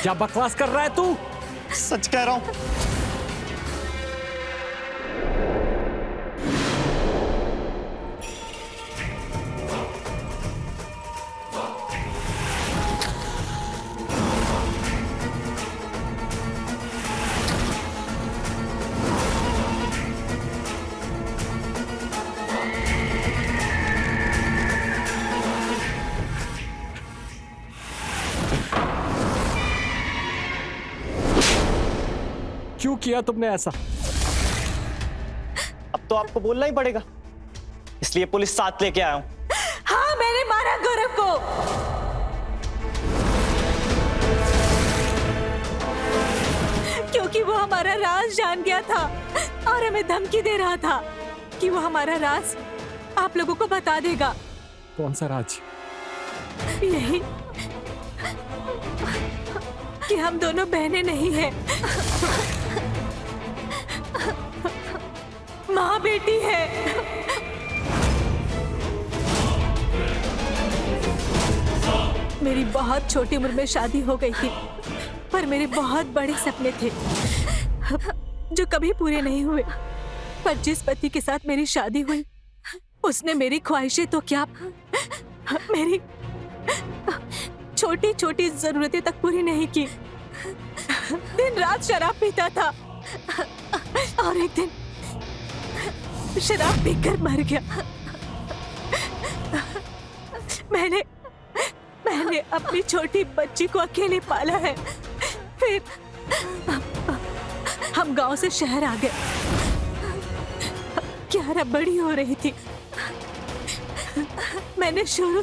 Speaker 5: क्या बकवास कर रहा है तू?
Speaker 2: सच कह रहा हूँ।
Speaker 5: क्यों किया तुमने ऐसा?
Speaker 2: अब तो आपको बोलना ही पड़ेगा, इसलिए पुलिस साथ लेके आया हूँ।
Speaker 1: हाँ, मैंने मारा गौरव को। क्योंकि वो हमारा राज जान गया था और हमें धमकी दे रहा था कि वो हमारा राज आप लोगों को बता देगा।
Speaker 5: कौन सा राज?
Speaker 1: यही कि हम दोनों बहनें नहीं हैं, माँ बेटी है। मेरी बहुत छोटी उम्र में शादी हो गई थी, पर मेरे बहुत बड़े सपने थे जो कभी पूरे नहीं हुए। पर जिस पति के साथ मेरी शादी हुई, उसने मेरी ख्वाहिशें तो क्या, मेरी छोटी छोटी जरूरतें तक पूरी नहीं की। दिन रात शराब पीता था और एक दिन शराब पीकर मर गया। मैंने अपनी छोटी बच्ची को अकेले पाला है। फिर हम गांव से शहर आ गए। कियारा बड़ी हो रही थी। मैंने शुरू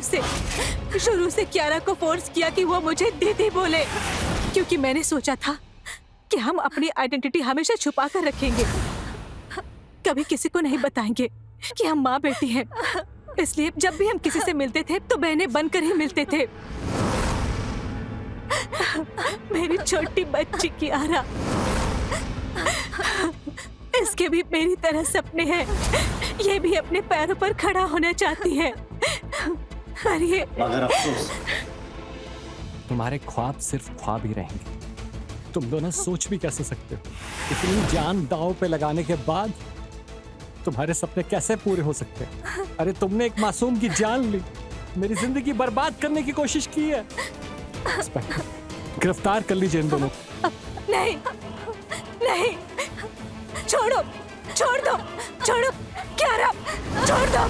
Speaker 1: से कियारा को फोर्स किया कि वो मुझे दीदी बोले, क्योंकि मैंने सोचा था कि हम अपनी आइडेंटिटी हमेशा छुपा कर रखेंगे, कभी किसी को नहीं बताएंगे कि हम माँ बेटी हैं। इसलिए जब भी हम किसी से मिलते थे तो बहनें बनकर ही मिलते थे। मेरी छोटी बच्ची कियारा, इसके भी मेरी तरह सपने हैं। ये भी अपने पैरों पर खड़ा होना चाहती है, पर ये
Speaker 2: मगर अफसोस,
Speaker 5: तुम्हारे ख्वाब सिर्फ ख्वाब ही रहेंगे। तुम दोनों सोच भी कैसे सकते हो? इतनी जान दांव पे लगाने के बाद तुम्हारे सपने कैसे पूरे हो सकते हैं? अरे तुमने एक मासूम की जान ली, मेरी जिंदगी बर्बाद करने की कोशिश की है। इंस्पेक्टर, गिरफ्तार कर लीजिए इन दोनों।
Speaker 1: नहीं, नहीं, छोड़ो, छोड़ दो, छोड़ो कियारा, छोड़ दो।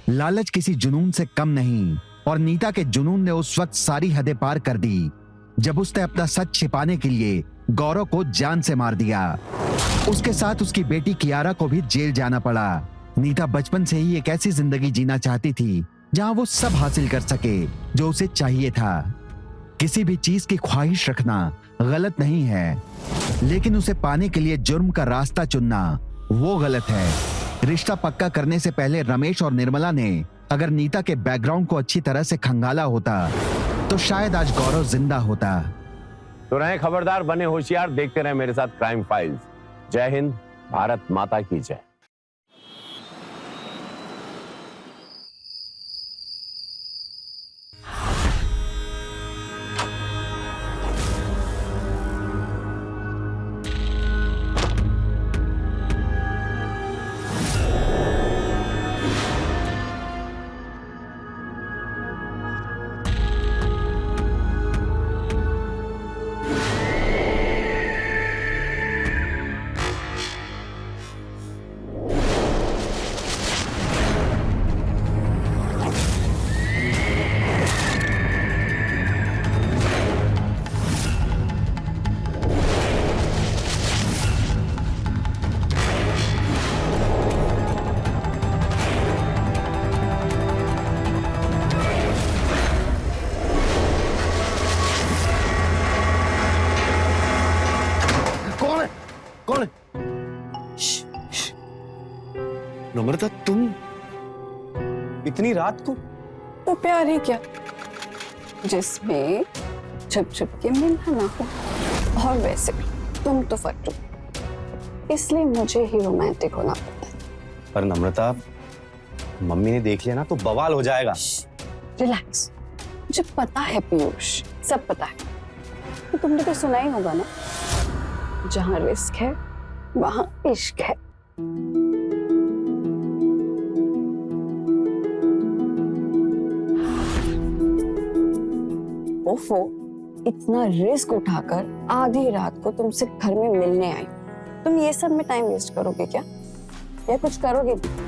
Speaker 9: लालच किसी जुनून से कम नहीं, और नीता के जुनून ने उस वक्त सारी हदें पार कर दी जब उसने अपना सच छिपाने के लिए गौरव को जान से मार दिया। उसके साथ उसकी बेटी कियारा को भी जेल जाना पड़ा। नीता बचपन से ही एक ऐसी जिंदगी जीना चाहती थी जहां वो सब हासिल कर सके जो उसे चाहिए था। किसी भी चीज की ख्वाहिश रखना गलत नहीं है, लेकिन उसे पाने के लिए जुर्म का रास्ता चुनना वो गलत है। रिश्ता पक्का करने से पहले रमेश और निर्मला ने अगर नीता के बैकग्राउंड को अच्छी तरह से खंगाला होता तो शायद आज गौरव जिंदा होता।
Speaker 10: तो रहे खबरदार, बने होशियार, देखते रहे मेरे साथ क्राइम फाइल्स। जय हिंद, भारत माता की जय।
Speaker 6: कौन है? नम्रता, तुम इतनी रात को?
Speaker 11: तो प्यार है क्या जिसमें छुप छुप के मिलना ना हो। और वैसे भी तुम तो फट्टू, इसलिए मुझे ही रोमांटिक होना पड़ता है।
Speaker 6: पर नम्रता, मम्मी ने देख लिया ना तो बवाल हो जाएगा।
Speaker 11: रिलैक्स, मुझे पता है पीयूष, सब पता है। तो तुमने तो सुना ही होगा ना, जहां रिस्क है वहां इश्क है। ओफो, इतना रिस्क उठाकर आधी रात को तुमसे घर में मिलने आई, तुम ये सब में टाइम वेस्ट करोगे क्या, या कुछ करोगे भी?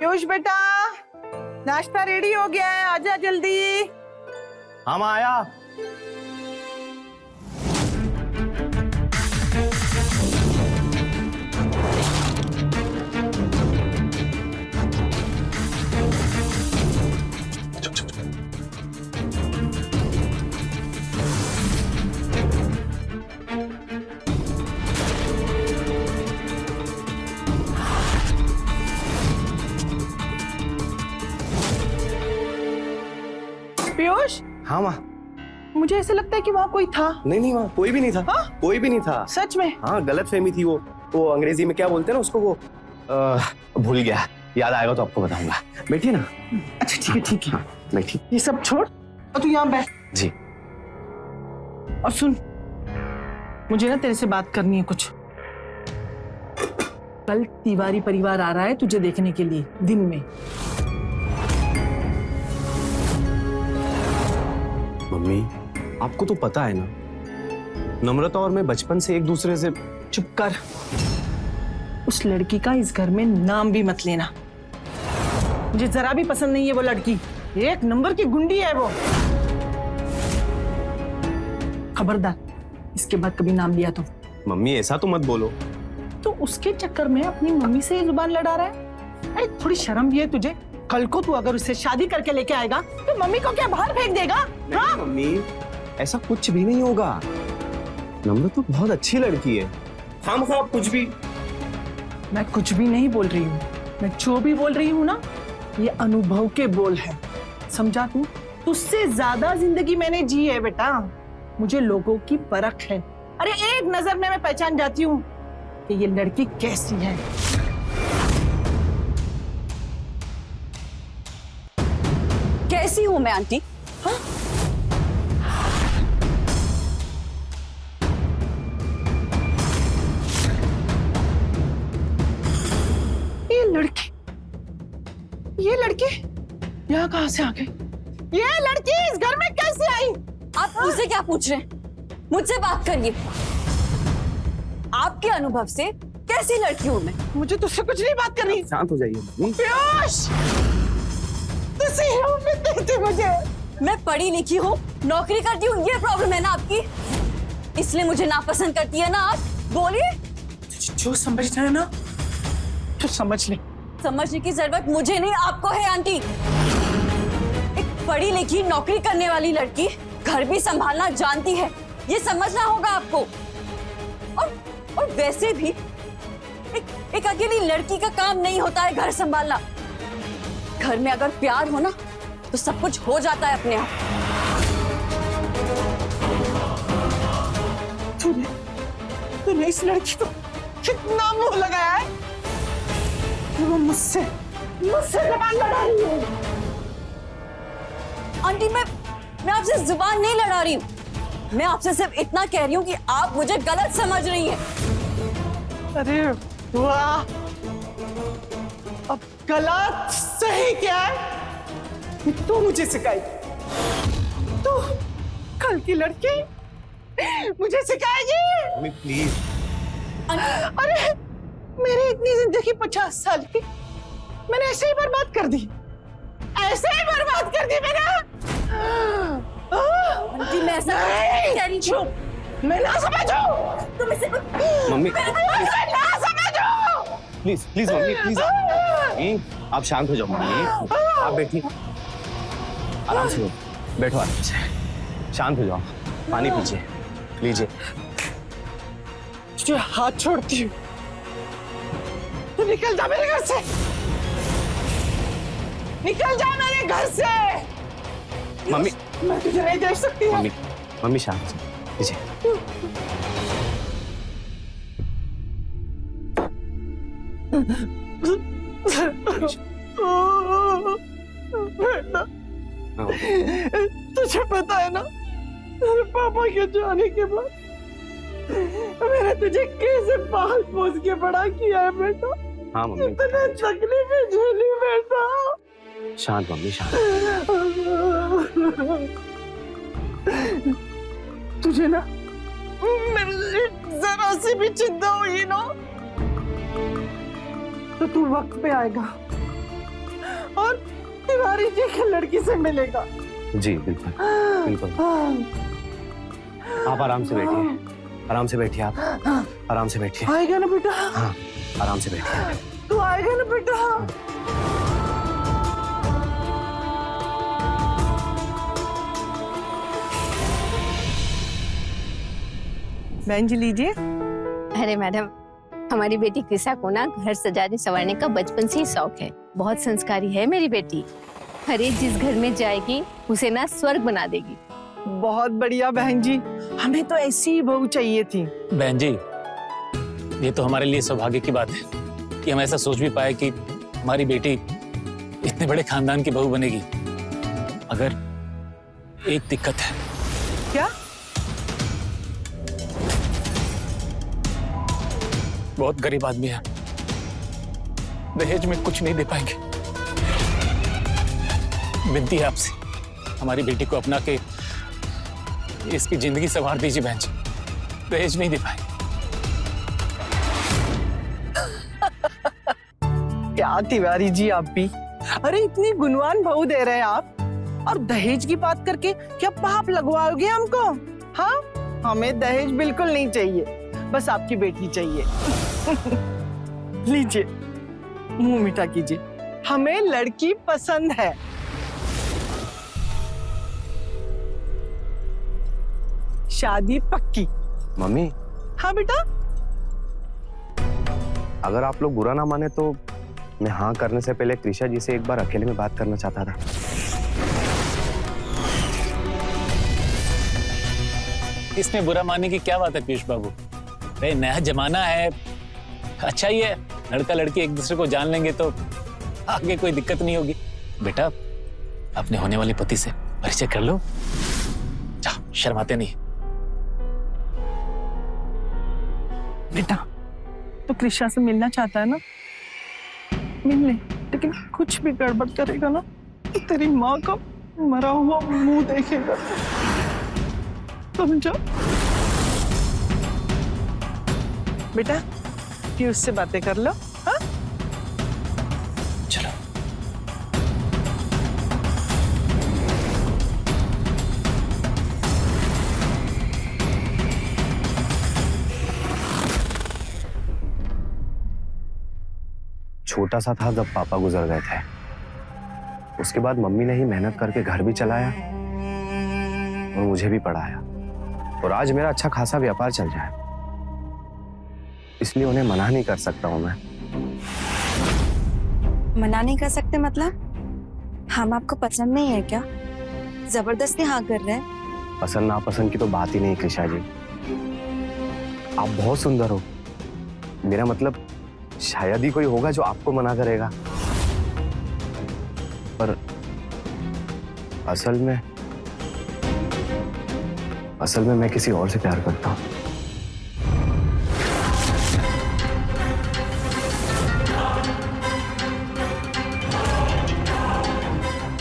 Speaker 12: पीयूष बेटा, नाश्ता रेडी हो गया है, आजा जल्दी।
Speaker 6: हम आया।
Speaker 12: पीयूष,
Speaker 6: हाँ माँ।
Speaker 12: मुझे ऐसा लगता है कि वहाँ कोई था।
Speaker 6: नहीं नहीं माँ, कोई भी नहीं था।
Speaker 12: हाँ?
Speaker 6: कोई भी नहीं था।
Speaker 12: सच में?
Speaker 6: हाँ, गलत फहमी थी। वो अंग्रेजी में क्या बोलते हैं ना उसको, वो भूल गया, याद आएगा तो आपको बताऊंगा। बैठिए ना।
Speaker 12: अच्छा ठीक है, ठीक है।
Speaker 6: हाँ, बैठिए।
Speaker 12: ये सब छोड़ और तू यहाँ बैठ।
Speaker 6: जी।
Speaker 12: और सुन, मुझे ना तेरे से बात करनी है कुछ। कल तिवारी परिवार आ रहा है तुझे देखने के लिए दिन में।
Speaker 6: मम्मी, आपको तो पता है ना, नम्रता और मैं बचपन से एक दूसरे से।
Speaker 12: चुप कर, उस लड़की का इस घर में नाम भी मत लेना। मुझे जरा भी पसंद नहीं है वो लड़की, एक नंबर की गुंडी है वो। खबरदार, इसके बाद कभी नाम लिया तो।
Speaker 6: मम्मी ऐसा तो मत बोलो।
Speaker 12: तो उसके चक्कर में अपनी मम्मी से जुबान लड़ा रहा है। अरे थोड़ी शर्म भी है तुझे? कल को तू अगर उससे शादी करके लेके आएगा तो मम्मी को क्या बाहर फेंक देगा?
Speaker 6: नहीं मम्मी, ऐसा कुछ भी नहीं होगा। नम्रता तो बहुत अच्छी लड़की है। हम कुछ भी।
Speaker 12: मैं कुछ भी नहीं बोल रही हूँ, मैं जो भी बोल रही हूँ ना, ये अनुभव के बोल है, समझा तू? तुझसे ज्यादा जिंदगी मैंने जी है बेटा, मुझे लोगों की परख है। अरे एक नजर में मैं पहचान जाती हूँ कि ये लड़की कैसी है।
Speaker 11: कैसी हूं मैं आंटी? हाँ?
Speaker 12: ये लड़की यहाँ कहाँ से आ गई? ये लड़की इस घर में कैसे आई?
Speaker 11: आप मुझसे क्या पूछ रहे हैं? मुझसे बात करिए। आपके अनुभव से कैसी लड़की हूं मैं?
Speaker 12: मुझे तुझसे कुछ नहीं बात करनी।
Speaker 10: शांत हो जाइए मम्मी।
Speaker 12: पीयूष, तुझसे ये उम्मीद नहीं थी मुझे।
Speaker 11: मैं पढ़ी लिखी हूँ, नौकरी करती हूँ, ये प्रॉब्लम है ना आपकी? इसलिए मुझे नापसंद करती है ना आप? बोलिए।
Speaker 12: जो समझना है ना तो समझ ले।
Speaker 11: समझने की जरूरत मुझे नहीं, आपको है आंटी। एक पढ़ी लिखी नौकरी करने वाली लड़की घर भी संभालना जानती है, ये समझना होगा आपको। और वैसे भी एक अकेली लड़की का काम नहीं होता है घर संभालना। घर में अगर प्यार हो ना तो सब कुछ हो जाता है अपने आप।
Speaker 12: तूने इस लड़की को कितना मुंह लगाया है? वो मुझसे जुबान लड़ा रही है।
Speaker 11: आंटी मैं आपसे जुबान नहीं लड़ा रही हूँ, मैं आपसे सिर्फ इतना कह रही हूँ कि आप मुझे गलत समझ रही हैं।
Speaker 12: अरे वाह, अब गलत सही क्या है तू मुझे सिखाएगी। तू कल की लड़की मुझे सिखाएगी?
Speaker 7: Mummy please.
Speaker 12: अरे मेरी इतनी जिंदगी 50 साल की मैंने ऐसे ही बर्बाद कर दी, ऐसे ही बर्बाद कर दी मैंने।
Speaker 11: आंटी मैं ऐसा नहीं कह रही हूँ।
Speaker 12: मैं ना समझो
Speaker 11: तुम इसे
Speaker 10: मम्मी
Speaker 12: मैं ना समझो।
Speaker 10: Please please mummy please. आप शांत हो जाओ मम्मी। आप बैठिए, आराम से बैठो, आराम से शांत हो जाओ। पानी पीजिए, लीजिए।
Speaker 12: तुझे हाथ छोड़ती हूँ, तू निकल जा मेरे घर से, निकल जा मेरे घर से।
Speaker 10: मम्मी
Speaker 12: मैं तुझे नहीं देख सकती हूँ।
Speaker 10: मम्मी शांत लीजिए।
Speaker 12: बेटा, तुझे पता है ना तेरे पापा के जाने के बाद मैंने तुझे कैसे पाल पोस के बड़ा किया है बेटा।
Speaker 10: हाँ मम्मी।
Speaker 12: इतने तकलीफें झेली बेटा।
Speaker 10: शांत मम्मी शांत।
Speaker 12: तुझे ना मेरी जरा सी भी चिंता हुई ना तो तू वक्त पे आएगा और तिवारी जी की लड़की से मिलेगा।
Speaker 10: जी बिल्कुल बिल्कुल। आप आराम से बैठिए, आराम से बैठिए। आप आराम से बैठिए।
Speaker 12: आएगा ना बेटा?
Speaker 10: हाँ आराम से बैठिए।
Speaker 12: तू आएगा ना बेटा? बहन जी लीजिए।
Speaker 13: अरे मैडम, हमारी बेटी कृषा को ना घर सजाने संवारने का बचपन से ही शौक है। बहुत संस्कारी है मेरी बेटी। अरे जिस घर में जाएगी उसे ना स्वर्ग बना देगी।
Speaker 12: बहुत बढ़िया बहन जी, हमें तो ऐसी ही बहू चाहिए थी।
Speaker 14: बहन जी, ये तो हमारे लिए सौभाग्य की बात है कि हम ऐसा सोच भी पाए कि हमारी बेटी इतने बड़े खानदान की बहू बनेगी। अगर एक दिक्कत है।
Speaker 12: क्या?
Speaker 14: बहुत गरीब आदमी है, दहेज में कुछ नहीं दे पाएंगे। विनती है आपसे, हमारी बेटी को अपना के इसकी जिंदगी संवार दीजिए बहन जी। दहेज नहीं दे पाएंगे।
Speaker 12: क्या तिवारी जी आप भी, अरे इतनी गुणवान बहू दे रहे हैं आप और दहेज की बात करके क्या पाप लगवाओगे हमको? हाँ, हमें दहेज बिल्कुल नहीं चाहिए, बस आपकी बेटी चाहिए। लीजिए, मुंह मीठा कीजिए, हमें लड़की पसंद है। शादी पक्की।
Speaker 10: मम्मी।
Speaker 12: हाँ बेटा।
Speaker 10: अगर आप लोग बुरा ना माने तो मैं हाँ करने से पहले कृषा जी से एक बार अकेले में बात करना चाहता था।
Speaker 14: इसमें बुरा मानने की क्या बात है पीयूष बाबू? भाई नया जमाना है, अच्छा ही है, लड़का लड़की एक दूसरे को जान लेंगे तो आगे कोई दिक्कत नहीं होगी। बेटा अपने होने वाले पति से परिचय कर लो, जाओ, शर्माते नहीं।
Speaker 12: बेटा तो कृष्णा से मिलना चाहता है ना, मिल ले, लेकिन कुछ भी गड़बड़ करेगा ना तो तेरी माँ का मरा हुआ मुंह देखेगा, समझा? बेटा पीयूष से बातें कर लो। हाँ
Speaker 14: चलो।
Speaker 10: छोटा सा था जब पापा गुजर गए थे। उसके बाद मम्मी ने ही मेहनत करके घर भी चलाया और मुझे भी पढ़ाया, और आज मेरा अच्छा खासा व्यापार चल रहा है। इसलिए उन्हें मना नहीं कर सकता हूं मैं।
Speaker 15: मना नहीं कर सकते मतलब? हम आपको पसंद नहीं है क्या? जबरदस्ती हाँ कर रहे हैं?
Speaker 10: पसंद नापसंद की तो बात ही नहीं कृषा जी, आप बहुत सुंदर हो। मेरा मतलब शायद ही कोई होगा जो आपको मना करेगा, पर असल में मैं किसी और से प्यार करता हूं।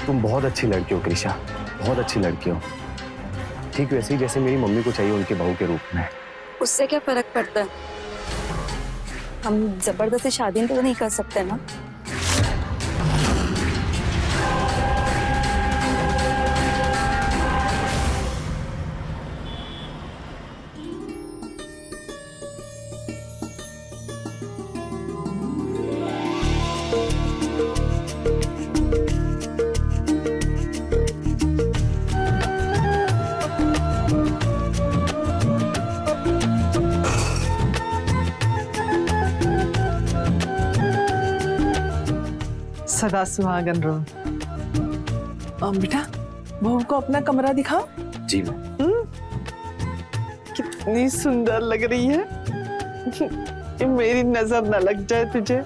Speaker 10: तुम बहुत अच्छी लड़की हो कृषा, बहुत अच्छी लड़की हो, ठीक वैसे ही जैसे मेरी मम्मी को चाहिए उनकी बहू के रूप में।
Speaker 15: उससे क्या फर्क पड़ता है? हम जबरदस्ती शादी तो नहीं कर सकते ना।
Speaker 12: सदा सुहागन रहो। बेटा बहू को अपना कमरा दिखाओ।
Speaker 10: जी मैम।
Speaker 12: कितनी सुंदर लग रही है, कि मेरी नजर न लग जाए तुझे।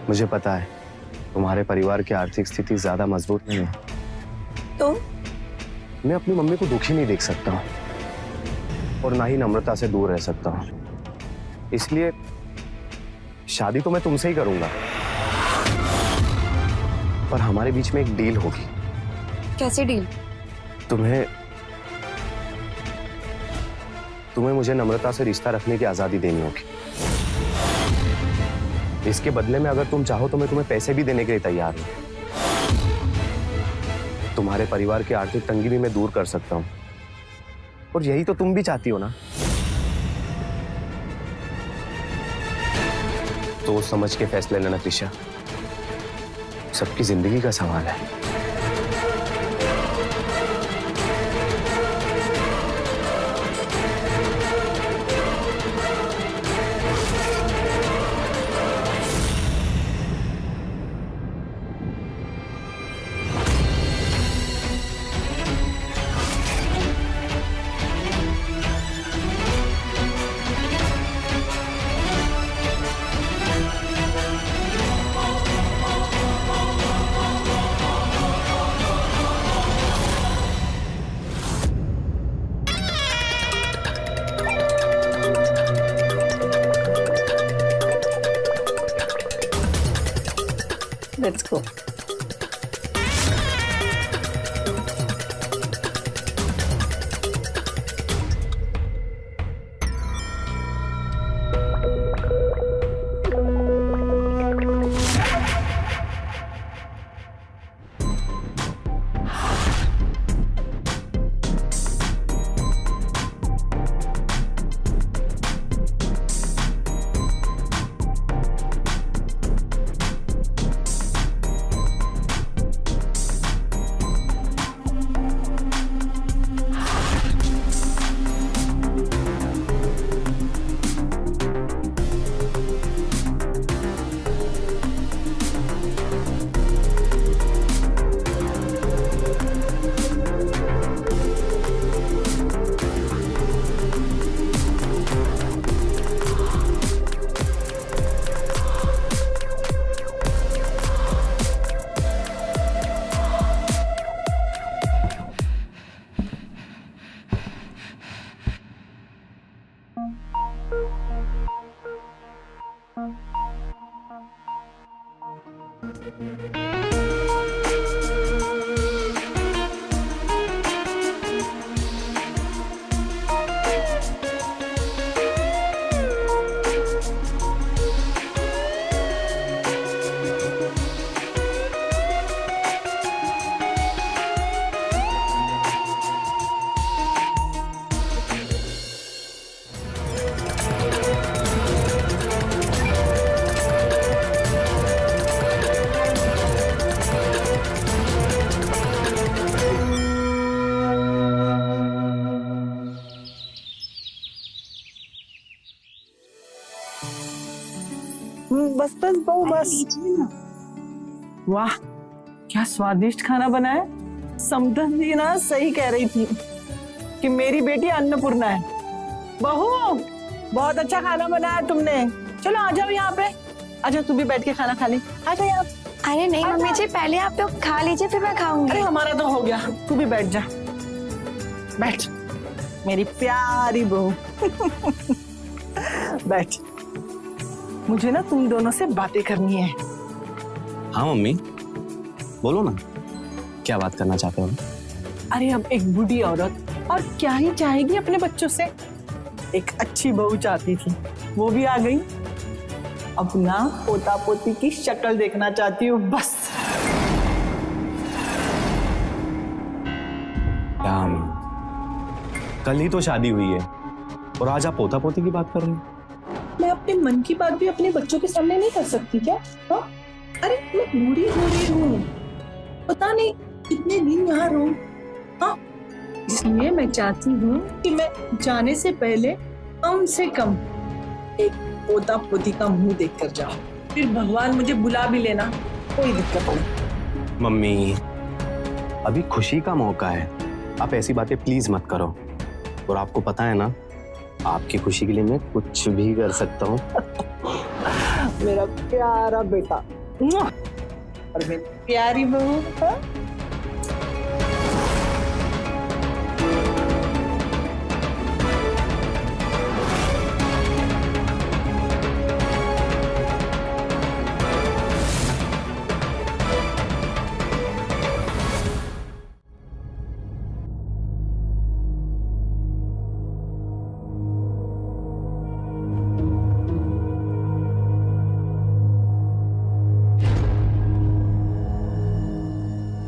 Speaker 10: मुझे पता है तुम्हारे परिवार की आर्थिक स्थिति ज्यादा मजबूत नहीं है,
Speaker 15: तो
Speaker 10: मैं अपनी मम्मी को दुखी नहीं देख सकता हूँ और ना ही नम्रता से दूर रह सकता हूँ। इसलिए शादी तो मैं तुमसे ही करूंगा, पर हमारे बीच में एक डील होगी।
Speaker 15: कैसी डील?
Speaker 10: तुम्हें मुझे नम्रता से रिश्ता रखने की आजादी देनी होगी। इसके बदले में अगर तुम चाहो तो मैं तुम्हें पैसे भी देने के लिए तैयार हूं। तुम्हारे परिवार की आर्थिक तंगी भी मैं दूर कर सकता हूं, और यही तो तुम भी चाहती हो ना। तो समझ के फैसले लेना कृषा, सबकी जिंदगी का सवाल है।
Speaker 11: Let's go.
Speaker 12: बस बस बहू बस। वाह क्या स्वादिष्ट खाना बना है। समधन जी ना सही कह रही थी कि मेरी बेटी अन्नपूर्णा है। बहू बहुत अच्छा खाना बनाया तुमने। चलो आ जाओ यहाँ पे, आ जाओ, तू भी बैठ के खाना खा ले। आ जाओ यहाँ।
Speaker 15: अरे नहीं मम्मी जी, पहले आप लोग खा लीजिए फिर मैं खाऊंगी।
Speaker 12: अरे हमारा तो हो गया, तू भी बैठ जा। बैठ मेरी प्यारी बहू। बैठ, मुझे ना तुम दोनों से बातें करनी है।
Speaker 10: हाँ मम्मी बोलो ना, क्या बात करना चाहते हो?
Speaker 12: अरे अब एक बूढ़ी औरत और क्या ही चाहेगी अपने बच्चों से। एक अच्छी बहू चाहती थी, वो भी आ गई। अपना पोता पोती की शक्ल देखना चाहती हूँ बस।
Speaker 10: क्या कल ही तो शादी हुई है और आज आप पोता पोती की बात कर रहे हो?
Speaker 12: मैं अपने मन की बात भी अपने बच्चों के सामने नहीं कर सकती क्या? हाँ? अरे मैं बूढ़ी हो रही हूँ, पता नहीं कितने दिन यहाँ रहूं। हाँ? इसलिए मैं चाहती हूँ कि मैं जाने से पहले कम से कम एक पोता पोती का मुंह देख कर जाऊं। फिर भगवान मुझे बुला भी लेना, कोई दिक्कत नहीं।
Speaker 10: मम्मी अभी खुशी का मौका है, आप ऐसी बातें प्लीज मत करो। और आपको पता है ना, आपकी खुशी के लिए मैं कुछ भी कर सकता हूँ।
Speaker 12: मेरा प्यारा बेटा और मेरी प्यारी बहू।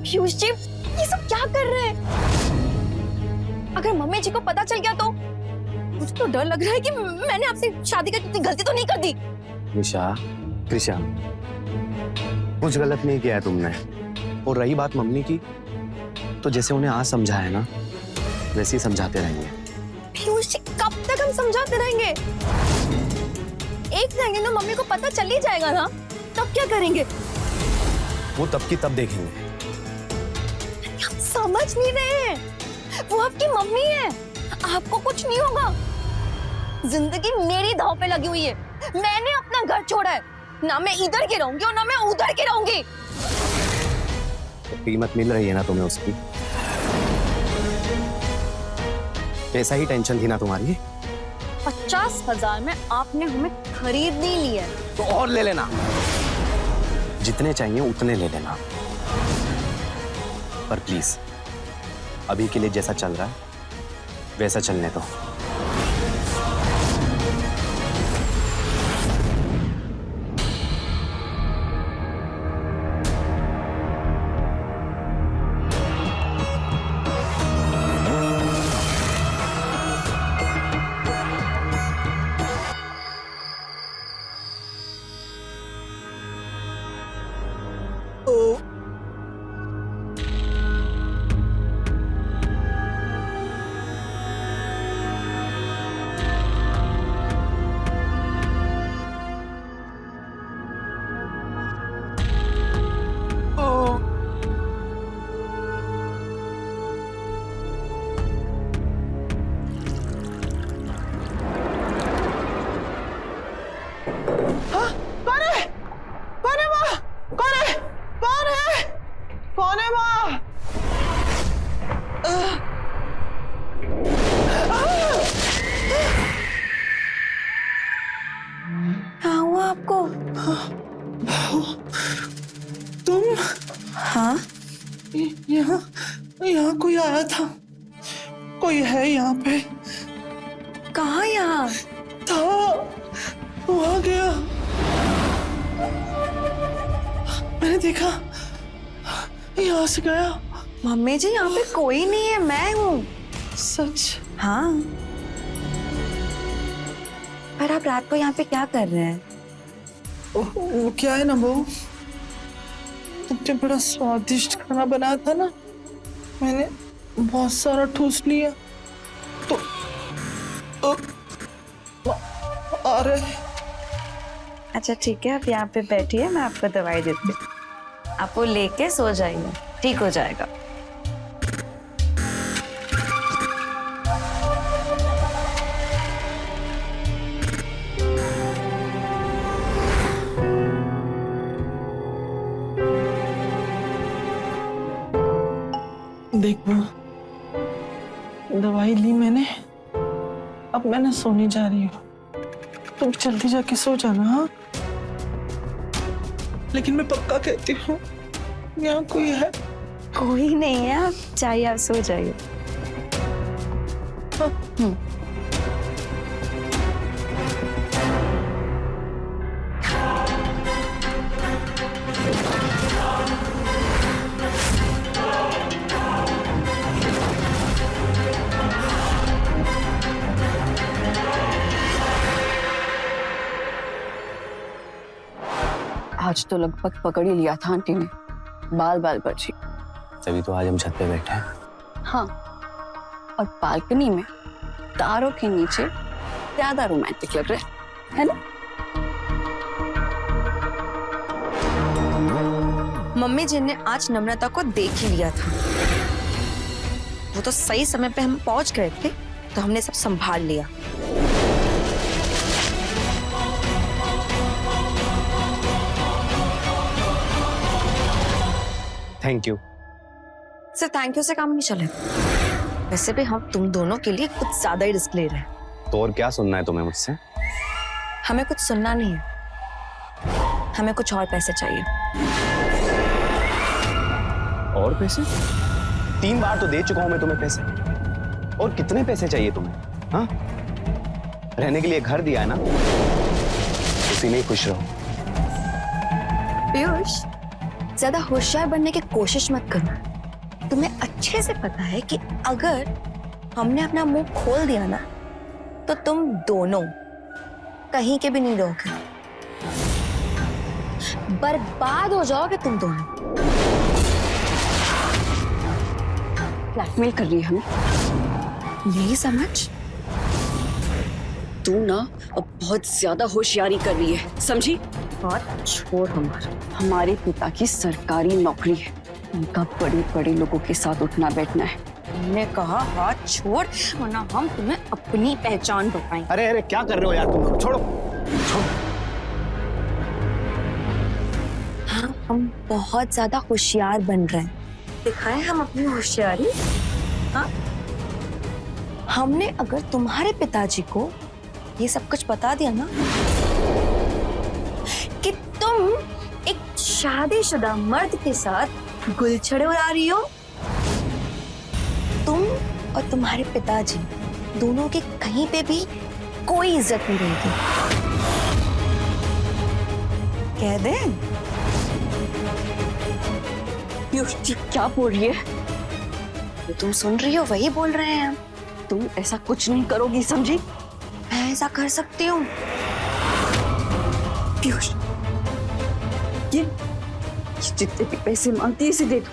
Speaker 15: पीयूष जी ये सब क्या कर रहे हैं? अगर मम्मी जी को पता चल गया तो मुझे तो डर लग रहा है कि मैंने आपसे शादी करके इतनी गलती तो नहीं कर दी।
Speaker 10: निशा, कृषा, कुछ गलत नहीं किया है तुमने। और रही बात मम्मी की, तो जैसे उन्हें आज समझाया ना वैसे ही समझाते रहेंगे।
Speaker 15: पीयूष जी कब तक हम समझाते रहेंगे? एक दिन ना मम्मी को पता चल ही जाएगा ना, तब क्या करेंगे?
Speaker 10: वो तब की तब देखेंगे।
Speaker 15: आप समझ नहीं रहे, वो आपकी मम्मी है, आपको कुछ नहीं होगा। जिंदगी मेरी दांव पे लगी हुई है, मैंने अपना घर छोड़ा है, ना मैं इधर की रहूंगी और ना मैं उधर की रहूंगी।
Speaker 10: तो कीमत मिल रही है ना तुम्हें उसकी? ऐसा ही टेंशन थी ना तुम्हारी?
Speaker 15: 50,000 में आपने हमें खरीद नहीं लिया,
Speaker 10: तो और ले लेना। जितने चाहिए उतने ले लेना, पर प्लीज अभी के लिए जैसा चल रहा है वैसा चलने दो।
Speaker 12: तुम? हाँ? यहाँ यहाँ कोई आया था, कोई है यहाँ पे?
Speaker 15: कहाँ यहाँ?
Speaker 12: था, वो आ गया, मैंने देखा, यहाँ से गया।
Speaker 15: मम्मी जी यहाँ पे कोई नहीं है, मैं हूँ।
Speaker 12: सच?
Speaker 15: हाँ। पर आप रात को यहाँ पे क्या कर रहे हैं?
Speaker 12: वो क्या है ना बहू, तुमने बड़ा स्वादिष्ट खाना बनाया था ना, मैंने बहुत सारा ठूस लिया तो आ रहे।
Speaker 15: अच्छा ठीक है, आप यहाँ पे बैठिए, मैं आपको दवाई देती हूँ। आप वो लेके सो जाइए, ठीक हो जाएगा।
Speaker 12: देखो, दवाई ली मैंने, अब मैंने सोने जा रही हूँ, तुम जल्दी जाके सो जाना। हाँ, लेकिन मैं पक्का कहती हूँ यहाँ कोई है।
Speaker 15: कोई नहीं है, आप चाहिए आप सो जाइए।
Speaker 11: आज तो लगभग पकड़ ही लिया था आंटी ने, बाल बाल बची।
Speaker 10: तभी तो आज हम छत पे बैठे हैं।
Speaker 11: हाँ, और बालकनी में तारों के नीचे ज्यादा रोमांटिक लग रहा है ना?
Speaker 15: मम्मी जी ने आज नम्रता को देख ही लिया था, वो तो सही समय पे हम पहुंच गए थे, तो हमने सब संभाल लिया।
Speaker 10: Thank you.
Speaker 15: Sir thank you से काम नहीं चले। वैसे भी हम तुम दोनों के लिए कुछ ज्यादा ही रिस्क ले रहे हैं।
Speaker 10: तो और क्या सुनना है तुम्हें मुझसे?
Speaker 15: हमें कुछ सुनना नहीं है, हमें कुछ और पैसे चाहिए।
Speaker 10: और पैसे? 3 बार तो दे चुका हूं मैं तुम्हें पैसे। और कितने पैसे चाहिए तुम्हें? हाँ, रहने के लिए घर दिया है ना, उसी में ही खुश रहो।
Speaker 15: पीयूष, ज्यादा होशियार बनने की कोशिश मत करना। तुम्हें अच्छे से पता है कि अगर हमने अपना मुंह खोल दिया ना, तो तुम दोनों कहीं के भी नहीं रहोगे, बर्बाद हो जाओगे तुम दोनों।
Speaker 11: ब्लैकमेल कर रही है हमें,
Speaker 15: यही समझ।
Speaker 11: तू ना अब बहुत ज्यादा होशियारी कर रही है, समझी? बात छोड़ हमारे पिता की सरकारी नौकरी है, उनका बड़े बड़े लोगों के साथ उठना बैठना है।
Speaker 15: हमने कहा हाथ छोड़, वरना हम तुम्हें अपनी पहचान बताएं।
Speaker 10: अरे अरे क्या कर रहे हो यार तुम? छोड़ो छोड़ो।
Speaker 15: हाँ, हम बहुत ज्यादा होशियार बन रहे हैं, दिखाएं हम अपनी होशियारी। हाँ, हमने अगर तुम्हारे पिताजी को ये सब कुछ बता दिया ना कि तुम एक शादीशुदा मर्द के साथ गुलछड़े उड़ा रही हो? तुम और तुम्हारे पिताजी दोनों की कहीं पे भी कोई इज्जत नहीं रहेगी। कह दे। पीयूष जी क्या बोल रही है? जो तुम सुन रही हो वही बोल रहे हैं हम। तुम ऐसा कुछ नहीं करोगी, समझी? मैं ऐसा कर सकती हूँ। पीयूष, ये जितने भी पैसे मांगती है इसे दे दो,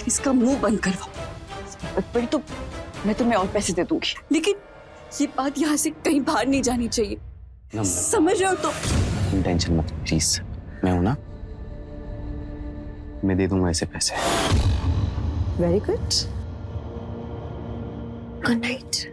Speaker 15: इसका मुंह बंद करवाओ। बड़ी तो मैं तुम्हें और पैसे दे दूंगी, लेकिन ये बात यहाँ से कहीं बाहर नहीं जानी चाहिए। समझ रहे हो? तो
Speaker 10: तुम टेंशन मत प्लीज, मैं हूं ना, मैं दे दूंगा ऐसे पैसे।
Speaker 15: Very good, good night.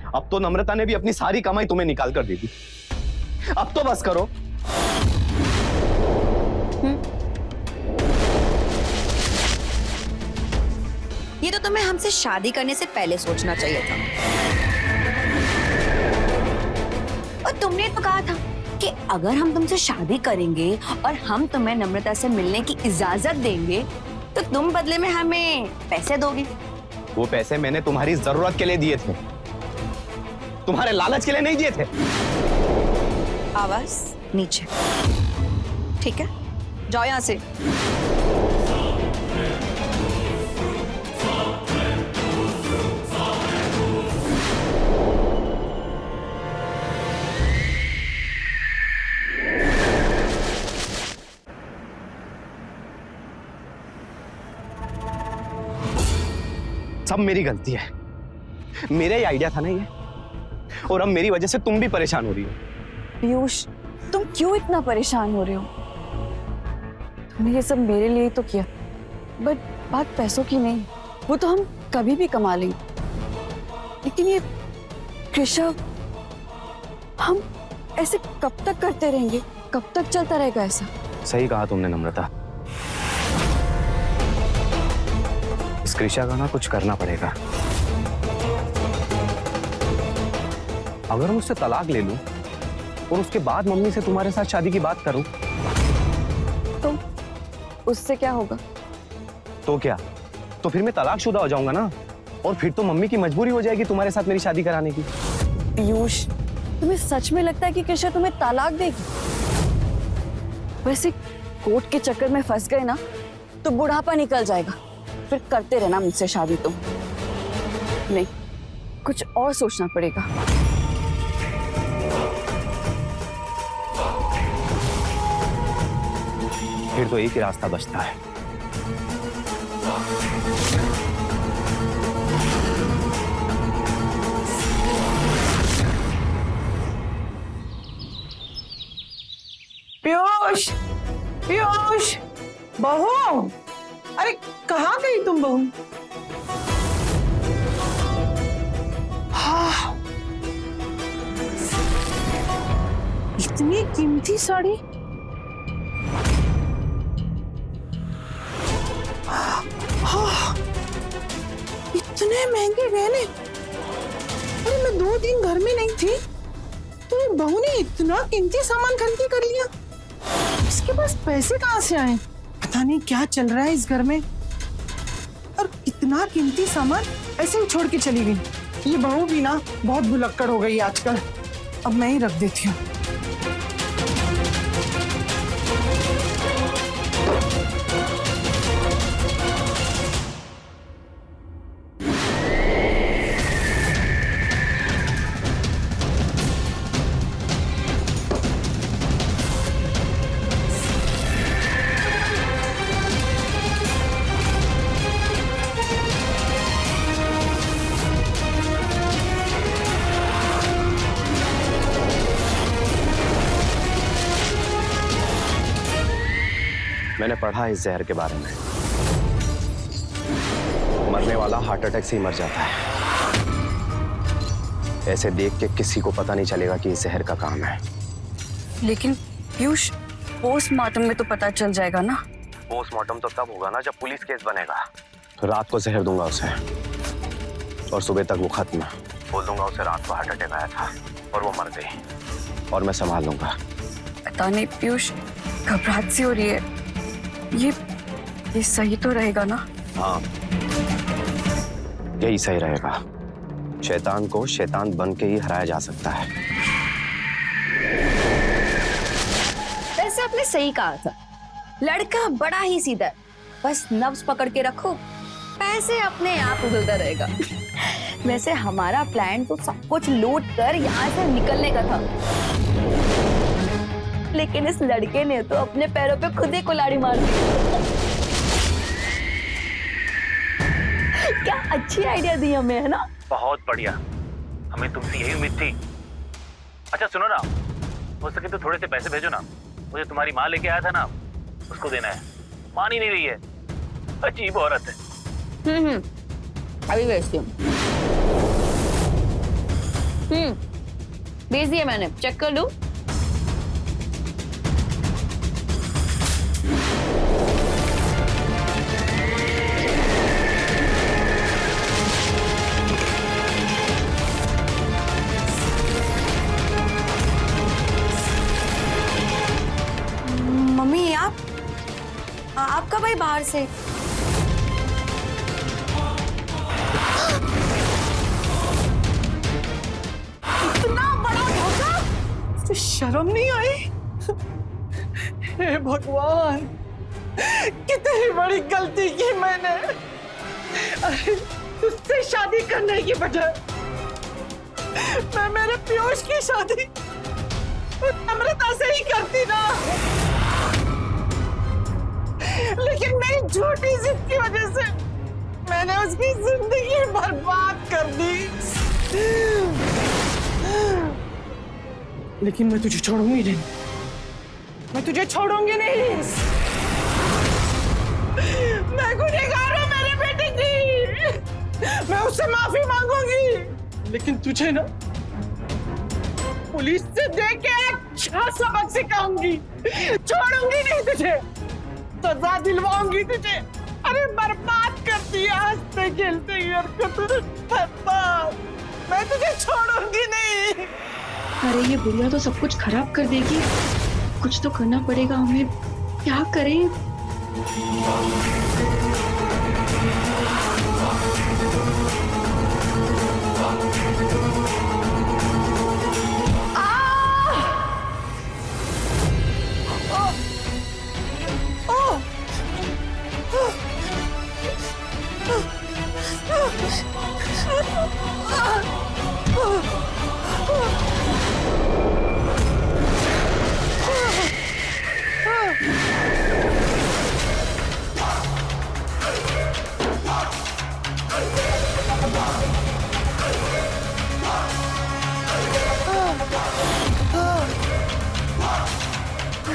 Speaker 10: अब तो नम्रता ने भी अपनी सारी कमाई तुम्हें निकाल कर दे दी। अब तो बस करो।
Speaker 15: ये तो तुम्हें हमसे शादी करने से पहले सोचना चाहिए था। और तुमने तो कहा था कि अगर हम तुमसे शादी करेंगे और हम तुम्हें नम्रता से मिलने की इजाजत देंगे तो तुम बदले में हमें पैसे दोगी।
Speaker 10: वो पैसे मैंने तुम्हारी जरूरत के लिए दिए थे, तुम्हारे लालच के लिए नहीं दिए थे।
Speaker 15: आवाज नीचे, ठीक है? जाओ यहां से।
Speaker 10: सब मेरी गलती है, मेरा ही आइडिया था ना ये, और अब मेरी वजह से तुम भी परेशान हो रही हो।
Speaker 11: पीयूष, तुम क्यों इतना परेशान हो रहे हो? तुमने ये सब मेरे लिए तो किया, बट बात पैसों की नहीं, वो तो हम कभी भी कमा लेंगे। लेकिन ये कृषा, हम ऐसे कब तक करते रहेंगे? कब तक चलता रहेगा ऐसा?
Speaker 10: सही कहा तुमने नम्रता, इस कृषा का ना कुछ करना पड़ेगा। अगर मैं उससे तलाक ले लूं और उसके बाद मम्मी से तुम्हारे साथ शादी की बात करूं
Speaker 11: तो उससे क्या होगा?
Speaker 10: तो क्या, तो फिर मैं तलाकशुदा हो जाऊंगा ना, और फिर तो मम्मी की मजबूरी हो जाएगी तुम्हारे साथ मेरी शादी कराने की।
Speaker 11: पीयूष, तुम्हें सच में लगता है कि कृषा तुम्हें तलाक देगी? वैसे कोर्ट के चक्कर में फंस गए ना तो बुढ़ापा निकल जाएगा, फिर करते रहना मुझसे शादी। तो नहीं, कुछ और सोचना पड़ेगा।
Speaker 10: फिर तो एक ही रास्ता बचता है।
Speaker 12: पीयूष, पीयूष, बहू, अरे कहाँ गई तुम बहू? हाँ, इतनी कीमती साड़ी। हाँ, इतने महंगे गहने। अरे मैं 2 दिन घर में नहीं थी तो ये बहू ने इतना कीमती सामान खरीदी कर लिया। इसके पास पैसे कहाँ से आए? पता नहीं क्या चल रहा है इस घर में, और इतना कीमती सामान ऐसे ही छोड़ के चली गई। ये बहू भी ना बहुत भुलक्कड़ हो गई आजकल। अब मैं ही रख देती हूँ।
Speaker 10: मैंने पढ़ा इस जहर के बारे में। मरने वाला हार्ट अटैक से ही मर जाता है। ऐसे देख के किसी को पता नहीं चलेगा कि ये जहर का काम है।
Speaker 11: लेकिन पीयूष, पोस्टमार्टम में तो पता चल जाएगा ना।
Speaker 10: पोस्टमार्टम तो तब होगा ना जब पुलिस केस बनेगा। तो रात को जहर दूंगा उसे और सुबह तक वो खत्म। बोल दूंगा उसे रात को हार्ट अटैक आया था और वो मर गई, और मैं संभाल लूंगा।
Speaker 11: पता नहीं पीयूष, घबराहट सी हो रही है। ये सही तो रहेगा ना?
Speaker 10: हाँ, यही सही रहेगा। शैतान को शैतान बन के ही हराया जा सकता है।
Speaker 15: वैसे आपने सही कहा था, लड़का बड़ा ही सीधा है, बस नब्ज पकड़ के रखो, पैसे अपने आप उधलता रहेगा। वैसे हमारा प्लान तो सब कुछ लूट कर यहाँ से निकलने का था, लेकिन इस लड़के ने तो अपने पैरों पे खुद ही कुल्हाड़ी मार दी। क्या अच्छी आइडिया दी हमें, है ना?
Speaker 14: बहुत बढ़िया, हमें तुमसे यही उम्मीद थी। अच्छा सुनो ना, हो सके तो थोड़े से पैसे भेजो ना, मुझे तुम्हारी माँ लेके आया था ना, उसको देना है। मान ही नहीं रही है, अजीब औरत है।
Speaker 15: अभी भेजती हूँ। भेज दिया मैंने, चेक कर लूं। मम्मी, आप कब आई बाहर से?
Speaker 12: इतना बड़ा धोखा! तो शर्म नहीं आई? हे भगवान, कितनी बड़ी गलती की मैंने। अरे उससे शादी करने की बजाय मैं मेरे पीयूष की शादी अमृता से ही करती ना। लेकिन मेरी झूठी जिद की वजह से मैंने उसकी जिंदगी बर्बाद कर दी। लेकिन मैं तुझे छोड़ूंगी नहीं, मैं तुझे छोड़ूंगी नहीं। मैं गुनहगार हूं मेरे बेटे की, मैं उससे माफी मांगूंगी, लेकिन तुझे ना पुलिस से देख के अच्छा सबक सिखाऊंगी। छोड़ूंगी नहीं तुझे, सजा दिलवाऊंगी तुझे। अरे बर्बाद कर दिया हंसते खेलते बर्बाद। मैं तुझे छोड़ूंगी नहीं।
Speaker 16: अरे ये बुढ़िया तो सब कुछ खराब कर देगी, कुछ तो करना पड़ेगा हमें। क्या करें?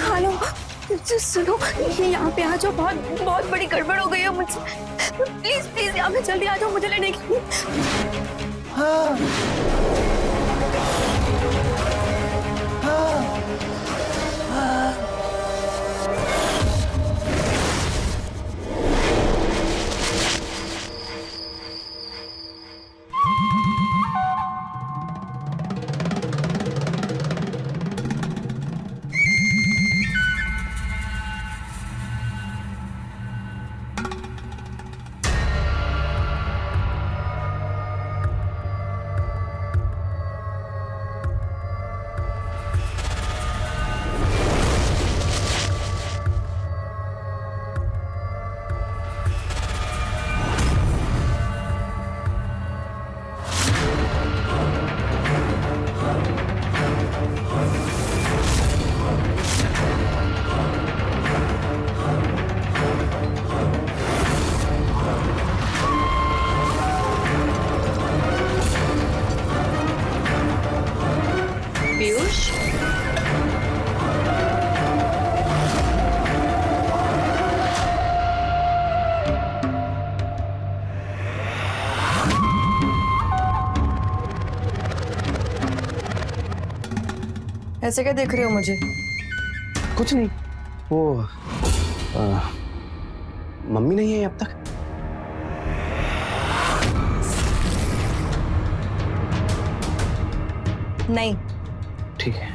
Speaker 15: हेलो, सुनो, यहाँ पे आ जाओ, बहुत बड़ी गड़बड़ हो गई है मुझसे। प्लीज प्लीज यहाँ पे जल्दी आ जाओ मुझे लेने के लिए।
Speaker 12: हाँ। हाँ। हाँ। ऐसे क्या देख रहे हो मुझे?
Speaker 10: कुछ नहीं, वो मम्मी नहीं है अब तक।
Speaker 12: नहीं।
Speaker 10: ठीक है।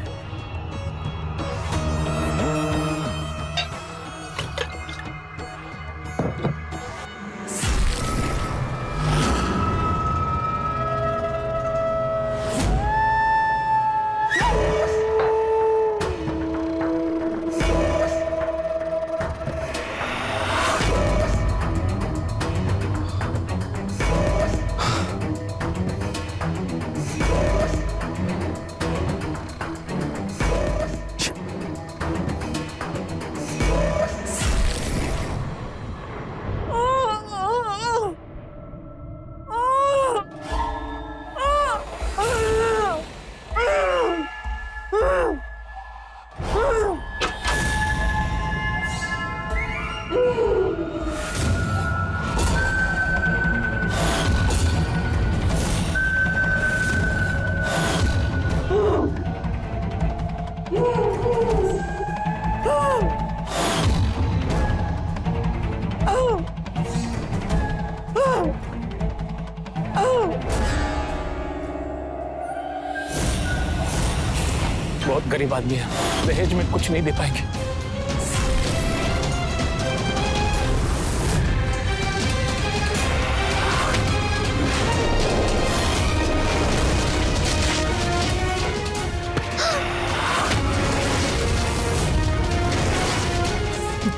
Speaker 14: बहुत गरीब आदमी है, दहेज में कुछ नहीं दे पाएंगे।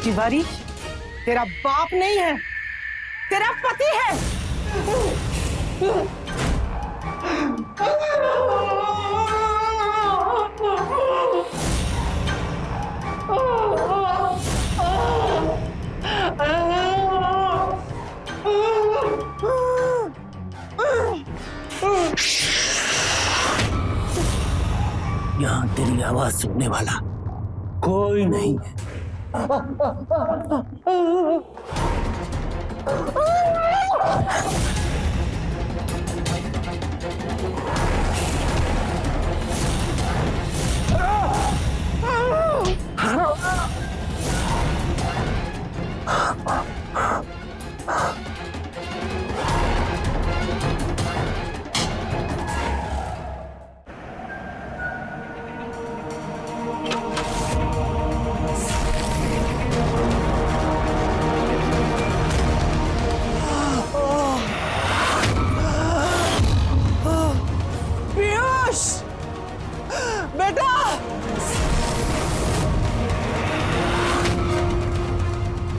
Speaker 12: तिवारी, तेरा बाप नहीं है, तेरा पति है।
Speaker 14: यहाँ तेरी आवाज सुनने वाला कोई नहीं है।
Speaker 12: बेटा,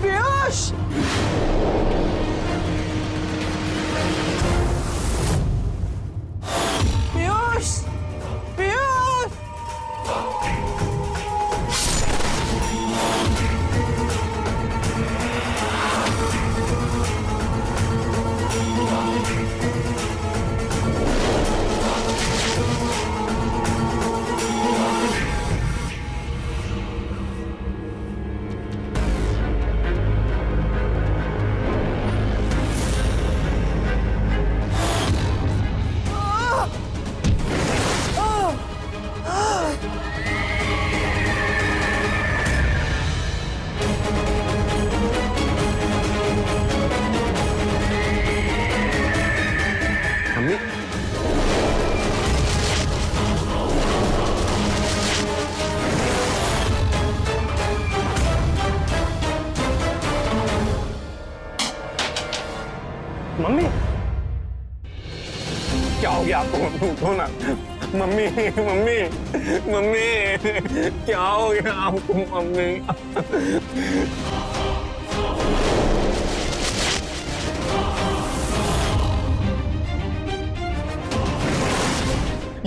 Speaker 12: पीयूष, पीयूष, पीयूष।
Speaker 10: मम्मी, क्या हो गया आपको? उठो ना मम्मी, मम्मी, मम्मी, क्या हो गया आपको मम्मी?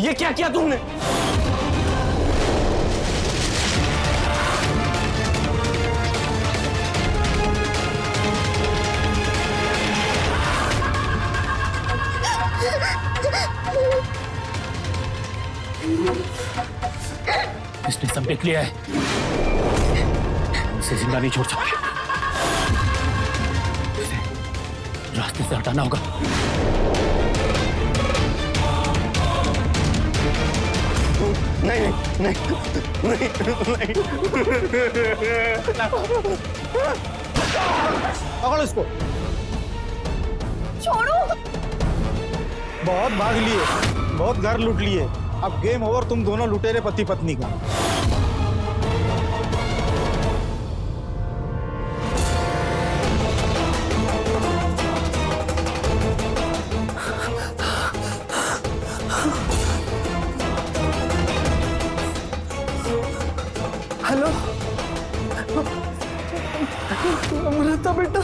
Speaker 10: ये क्या किया तुमने?
Speaker 14: इसने सब देख लिया है, इसे जिंदा नहीं छोड़ सकते। इसे रास्ते से हटाना होगा।
Speaker 10: नहीं नहीं नहीं
Speaker 17: पकड़ो इसको।
Speaker 15: छोड़ो।
Speaker 17: बहुत भाग लिए, बहुत घर लूट लिए, अब गेम ओवर, तुम दोनों लुटेरे पति पत्नी का।
Speaker 12: हेलो अमृता बेटा,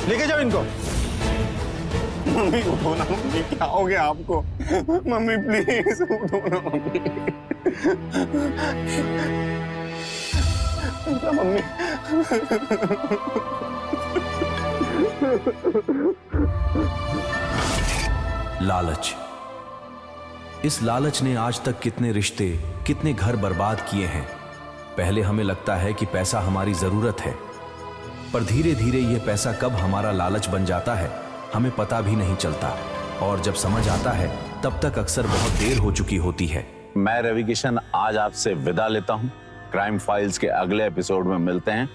Speaker 17: लेके जाओ इनको।
Speaker 10: मम्मी उठो ना, मम्मी क्या हो गया आपको? मम्मी प्लीज उठो ना मम्मी। मम्मी
Speaker 18: लालच। इस लालच ने आज तक कितने रिश्ते, कितने घर बर्बाद किए हैं। पहले हमें लगता है कि पैसा हमारी जरूरत है, पर धीरे धीरे यह पैसा कब हमारा लालच बन जाता है हमें पता भी नहीं चलता, और जब समझ आता है तब तक अक्सर बहुत देर हो चुकी होती है।
Speaker 19: मैं रवि किशन आज आपसे विदा लेता हूं। क्राइम फाइल्स के अगले एपिसोड में मिलते हैं,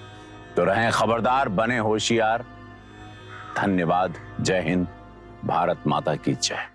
Speaker 19: तो रहें खबरदार, बने होशियार। धन्यवाद। जय हिंद, भारत माता की जय।